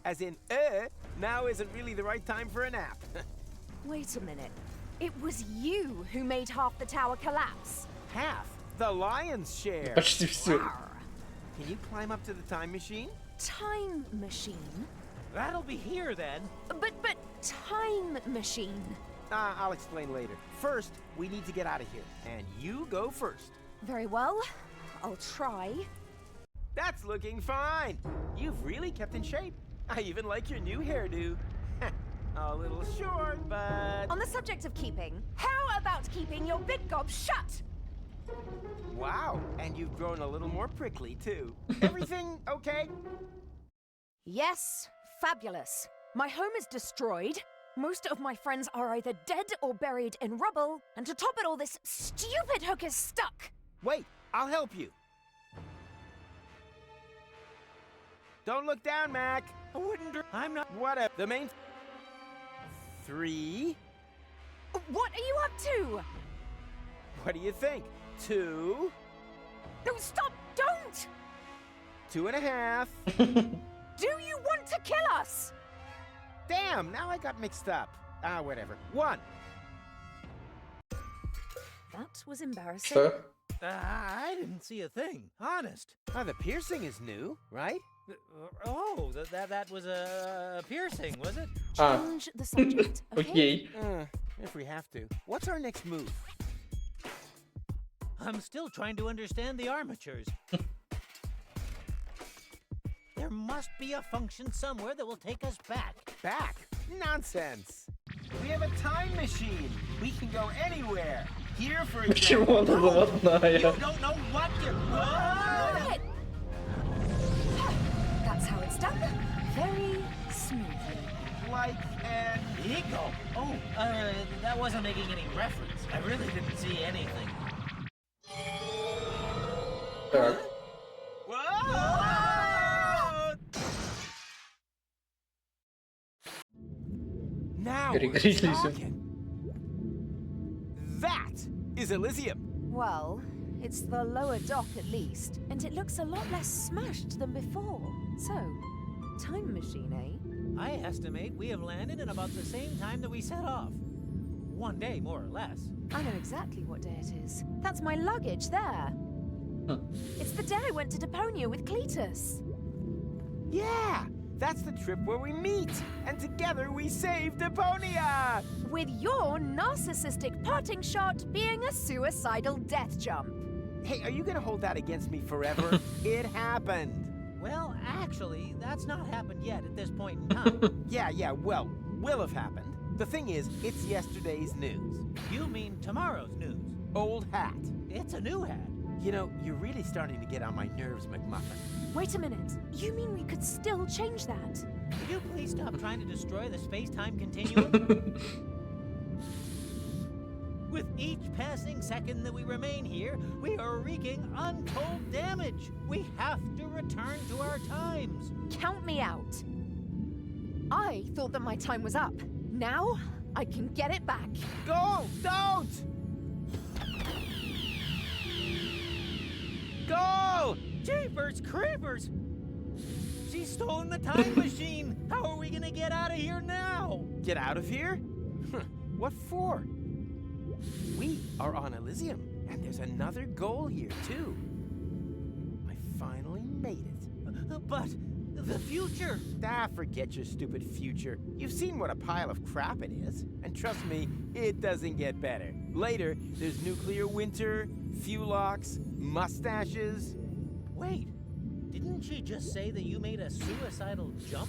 As in, now isn't really the right time for a nap.
Wait a minute. It was you who made half the tower collapse.
Half? The lion's share.
Почти все.
Can you climb up to the time machine?
Time machine?
That'll be here then.
But time machine.
I'll explain later. First, we need to get out of here. And you go first.
Very well. I'll try.
That's looking fine. You've really kept in shape. I even like your new hairdo. A little short, but...
On the subject of keeping, how about keeping your big gob shut?
Wow, and you've grown a little more prickly, too. Everything okay?
Yes, fabulous. My home is destroyed. Most of my friends are either dead or buried in rubble. And to top it all, this stupid hook is stuck.
Wait, I'll help you. Don't look down, Mac.
I wouldn't... I'm not...
Whatever. The main... 3.
What are you up to?
What do you think? 2.
No, stop! Don't!
2.5.
Do you want to kill us?
Damn, now I got mixed up. Whatever. 1.
That was embarrassing.
Что?
I didn't see a thing, honest.
The piercing is new, right?
Oh, that was a piercing, was it?
Change the subject, okay?
If we have to. What's our next move?
I'm still trying to understand the armatures. There must be a function somewhere that will take us back.
Back? Nonsense. We have a time machine. We can go anywhere. Here, for example.
Почему она заводная?
You don't know what you're...
What? That's how it's done. Very smoothly.
Like an
eagle. Oh, that wasn't making any reference. I really didn't see anything.
Так.
Now
Перегрелись.
that is Elysium.
Well, it's the lower dock at least, and it looks a lot less smashed than before. So, time machine, eh?
I estimate we have landed in about the same time that we set off. 1 day, more or less.
I know exactly what day it is. That's my luggage there. It's the day I went to Deponia with Cletus.
Yeah, that's the trip where we meet, and together we save Deponia!
With your narcissistic parting shot being a suicidal death jump.
Hey, are you gonna hold that against me forever? It happened.
Well, actually, that's not happened yet at this point in time.
Yeah, well, will have happened. The thing is, it's yesterday's news.
You mean tomorrow's news?
Old hat.
It's a new hat.
You know, you're really starting to get on my nerves, McMuffin.
Wait a minute. You mean we could still change that?
Could you please stop trying to destroy the space-time continuum? With each passing second that we remain here, we are wreaking untold damage. We have to return to our times.
Count me out. I thought that my time was up. Now, I can get it back.
Go! Don't! Go!
Jeepers creepers! She's stolen the time machine! How are we gonna get out of here now?
Get out of here? What for? We are on Elysium, and there's another goal here, too. I finally made it.
But the future!
Ah, forget your stupid future. You've seen what a pile of crap it is. And trust me, it doesn't get better. Later, there's nuclear winter, fuelox, mustaches.
Wait, didn't she just say that you made a suicidal jump?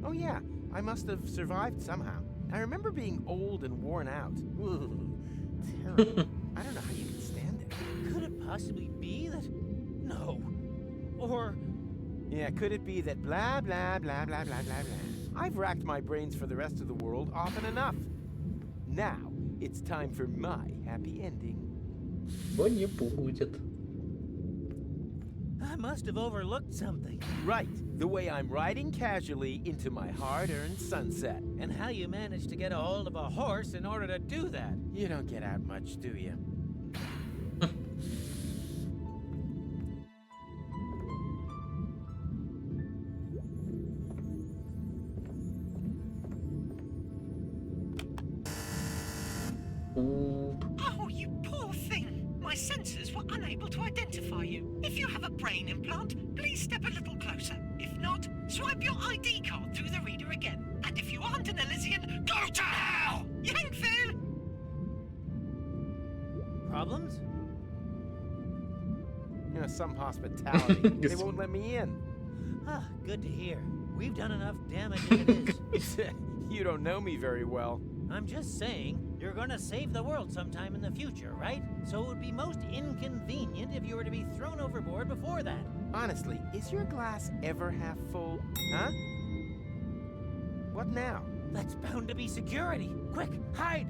Oh yeah, I must have survived somehow. I remember being old and worn out. Ooh, terrible. I don't know how you can stand it.
Could it possibly be that... No. Or...
Yeah, could it be that blah, blah, blah, blah, blah, blah, blah. I've racked my brains for the rest of the world often enough. Now, it's time for my happy ending.
Что не будет.
I must have overlooked something.
Right, the way I'm riding casually into my hard-earned sunset.
And how you managed to get a hold of a horse in order to do that.
You don't get out much, do you?
Oh, you poor thing! My sensors were unable to identify you. If you have a brain implant, please step a little closer. If not, swipe your ID card through the reader again. And if you aren't an Elysian, go to hell! Yankville!
Problems?
You know, some hospitality. They won't let me in.
Ah, good to hear. We've done enough damage as it is.
You don't know me very well.
I'm just saying, you're gonna save the world sometime in the future, right? So it would be most inconvenient if you were to be thrown overboard before that.
Honestly, is your glass ever half full? Huh? What now?
That's bound to be security. Quick, hide!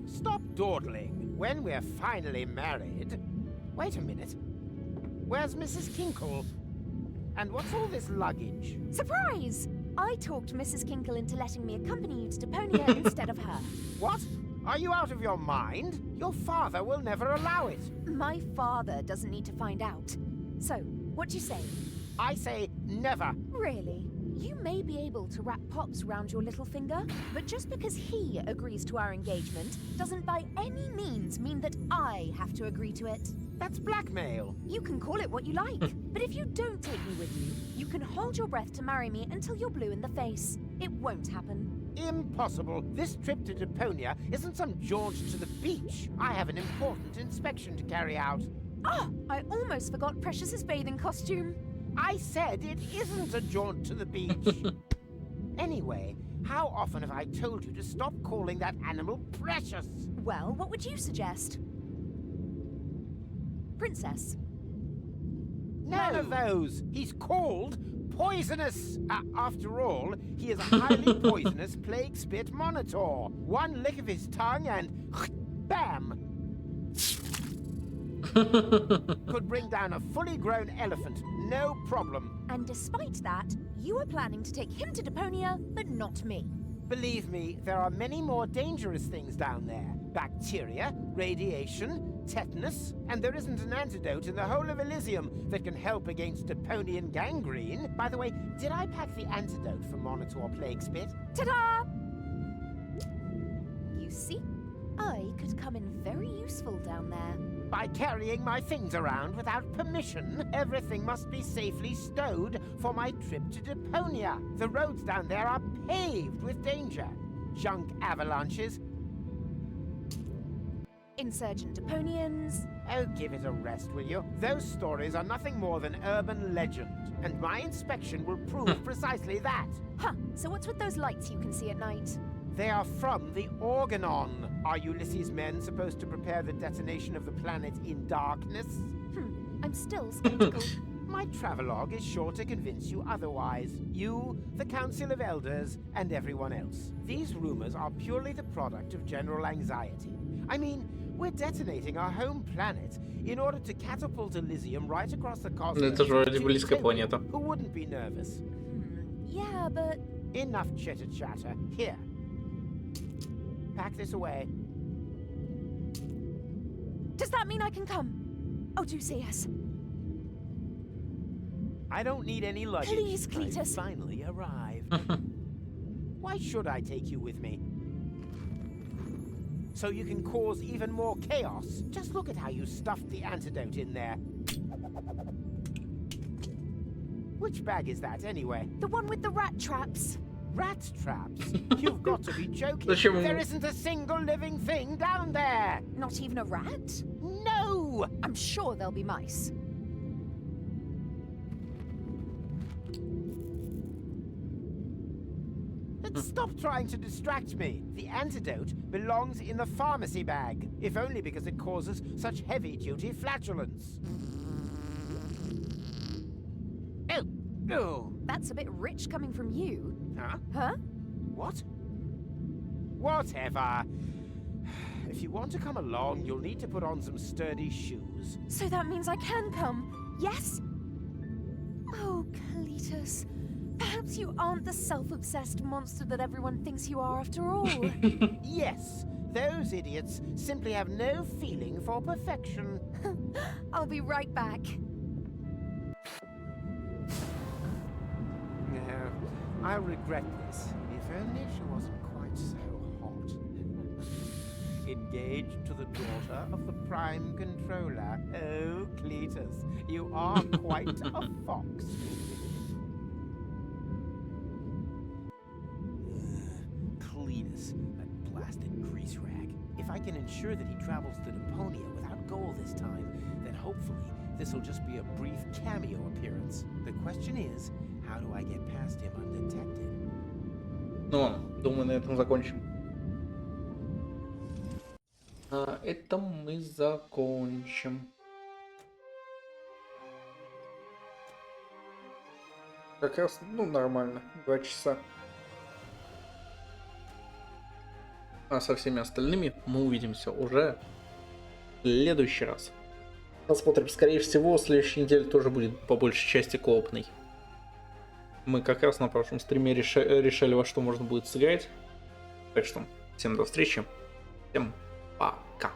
Stop dawdling. When we're finally married... Wait a minute. Where's Mrs. Kinkle? And what's all this luggage?
Surprise! I talked Mrs. Kinkle into letting me accompany you to Deponia instead of her.
What? Are you out of your mind? Your father will never allow it.
My father doesn't need to find out. So, what do you say?
I say never.
Really? You may be able to wrap Pops round your little finger, but just because he agrees to our engagement doesn't by any means mean that I have to agree to it.
That's blackmail.
You can call it what you like, but if you don't take me with you, you can hold your breath to marry me until you're blue in the face. It won't happen.
Impossible. This trip to Deponia isn't some jaunt to the beach. I have an important inspection to carry out.
Ah, I almost forgot Precious's bathing costume.
I said it isn't a jaunt to the beach. Anyway, how often have I told you to stop calling that animal Precious?
Well, what would you suggest? Princess.
None of those. He's called Poisonous. After all, he is a highly poisonous plague spit monitor. One lick of his tongue and bam! Could bring down a fully grown elephant, no problem.
And despite that, you are planning to take him to Deponia, but not me.
Believe me, there are many more dangerous things down there. Bacteria, radiation, tetanus, and there isn't an antidote in the whole of Elysium that can help against Deponian gangrene. By the way, did I pack the antidote for Monitor Plague Spit?
Ta-da! You see, I could come in very useful down there.
By carrying my things around without permission, everything must be safely stowed for my trip to Deponia. The roads down there are paved with danger. Junk avalanches.
Insurgent Deponians.
Oh, give it a rest, will you? Those stories are nothing more than urban legend, and my inspection will prove precisely that.
Huh, so what's with those lights you can see at night?
They are from the Organon. Are Ulysses' men supposed to prepare the detonation of the planet in darkness?
I'm still skeptical.
My travelogue is sure to convince you otherwise. You, the Council of Elders, and everyone else. These rumors are purely the product of general anxiety. I mean, we're detonating our home planet in order to catapult Elysium right across the cosmos.
Это же вроде близкая планета.
Who wouldn't be nervous?
Yeah, but...
Enough chitter-chatter. Here. Pack this away.
Does that mean I can come? Oh, do see us.
I don't need any luggage.
Please, Cletus.
I finally arrived. Why should I take you with me? So you can cause even more chaos? Just look at how you stuffed the antidote in there. Which bag is that, anyway?
The one with the rat traps.
Rat traps? You've got to be joking.
Зачем?
There isn't a single living thing down there.
Not even a rat?
No!
I'm sure there'll be mice.
Stop trying to distract me. The antidote belongs in the pharmacy bag, if only because it causes such heavy-duty flatulence. Oh, no.
That's a bit rich coming from you.
Huh?
Huh?
What? Whatever. If you want to come along, you'll need to put on some sturdy shoes.
So that means I can come, yes? Oh, Cletus. Perhaps you aren't the self-obsessed monster that everyone thinks you are after all.
Yes, those idiots simply have no feeling for perfection.
I'll be right back.
No, I regret this. If only she wasn't quite so hot. Engaged to the daughter of the Prime Controller. Oh, Cletus, you are quite a fox. Cletus, that blasted grease rag. If I can ensure that he travels to Deponia without goal this time, then hopefully this'll just be a brief cameo appearance. The question is, how do I get past him undetected?
Ну, думаю, на этом закончим. Это мы закончим. Как раз, ну, нормально. 2 часа. А со всеми остальными мы увидимся уже в следующий раз. Посмотрим, скорее всего, следующей неделе тоже будет по большей части коопный. Мы как раз на прошлом стриме решали, во что можно будет сыграть. Так что всем до встречи. Всем пока.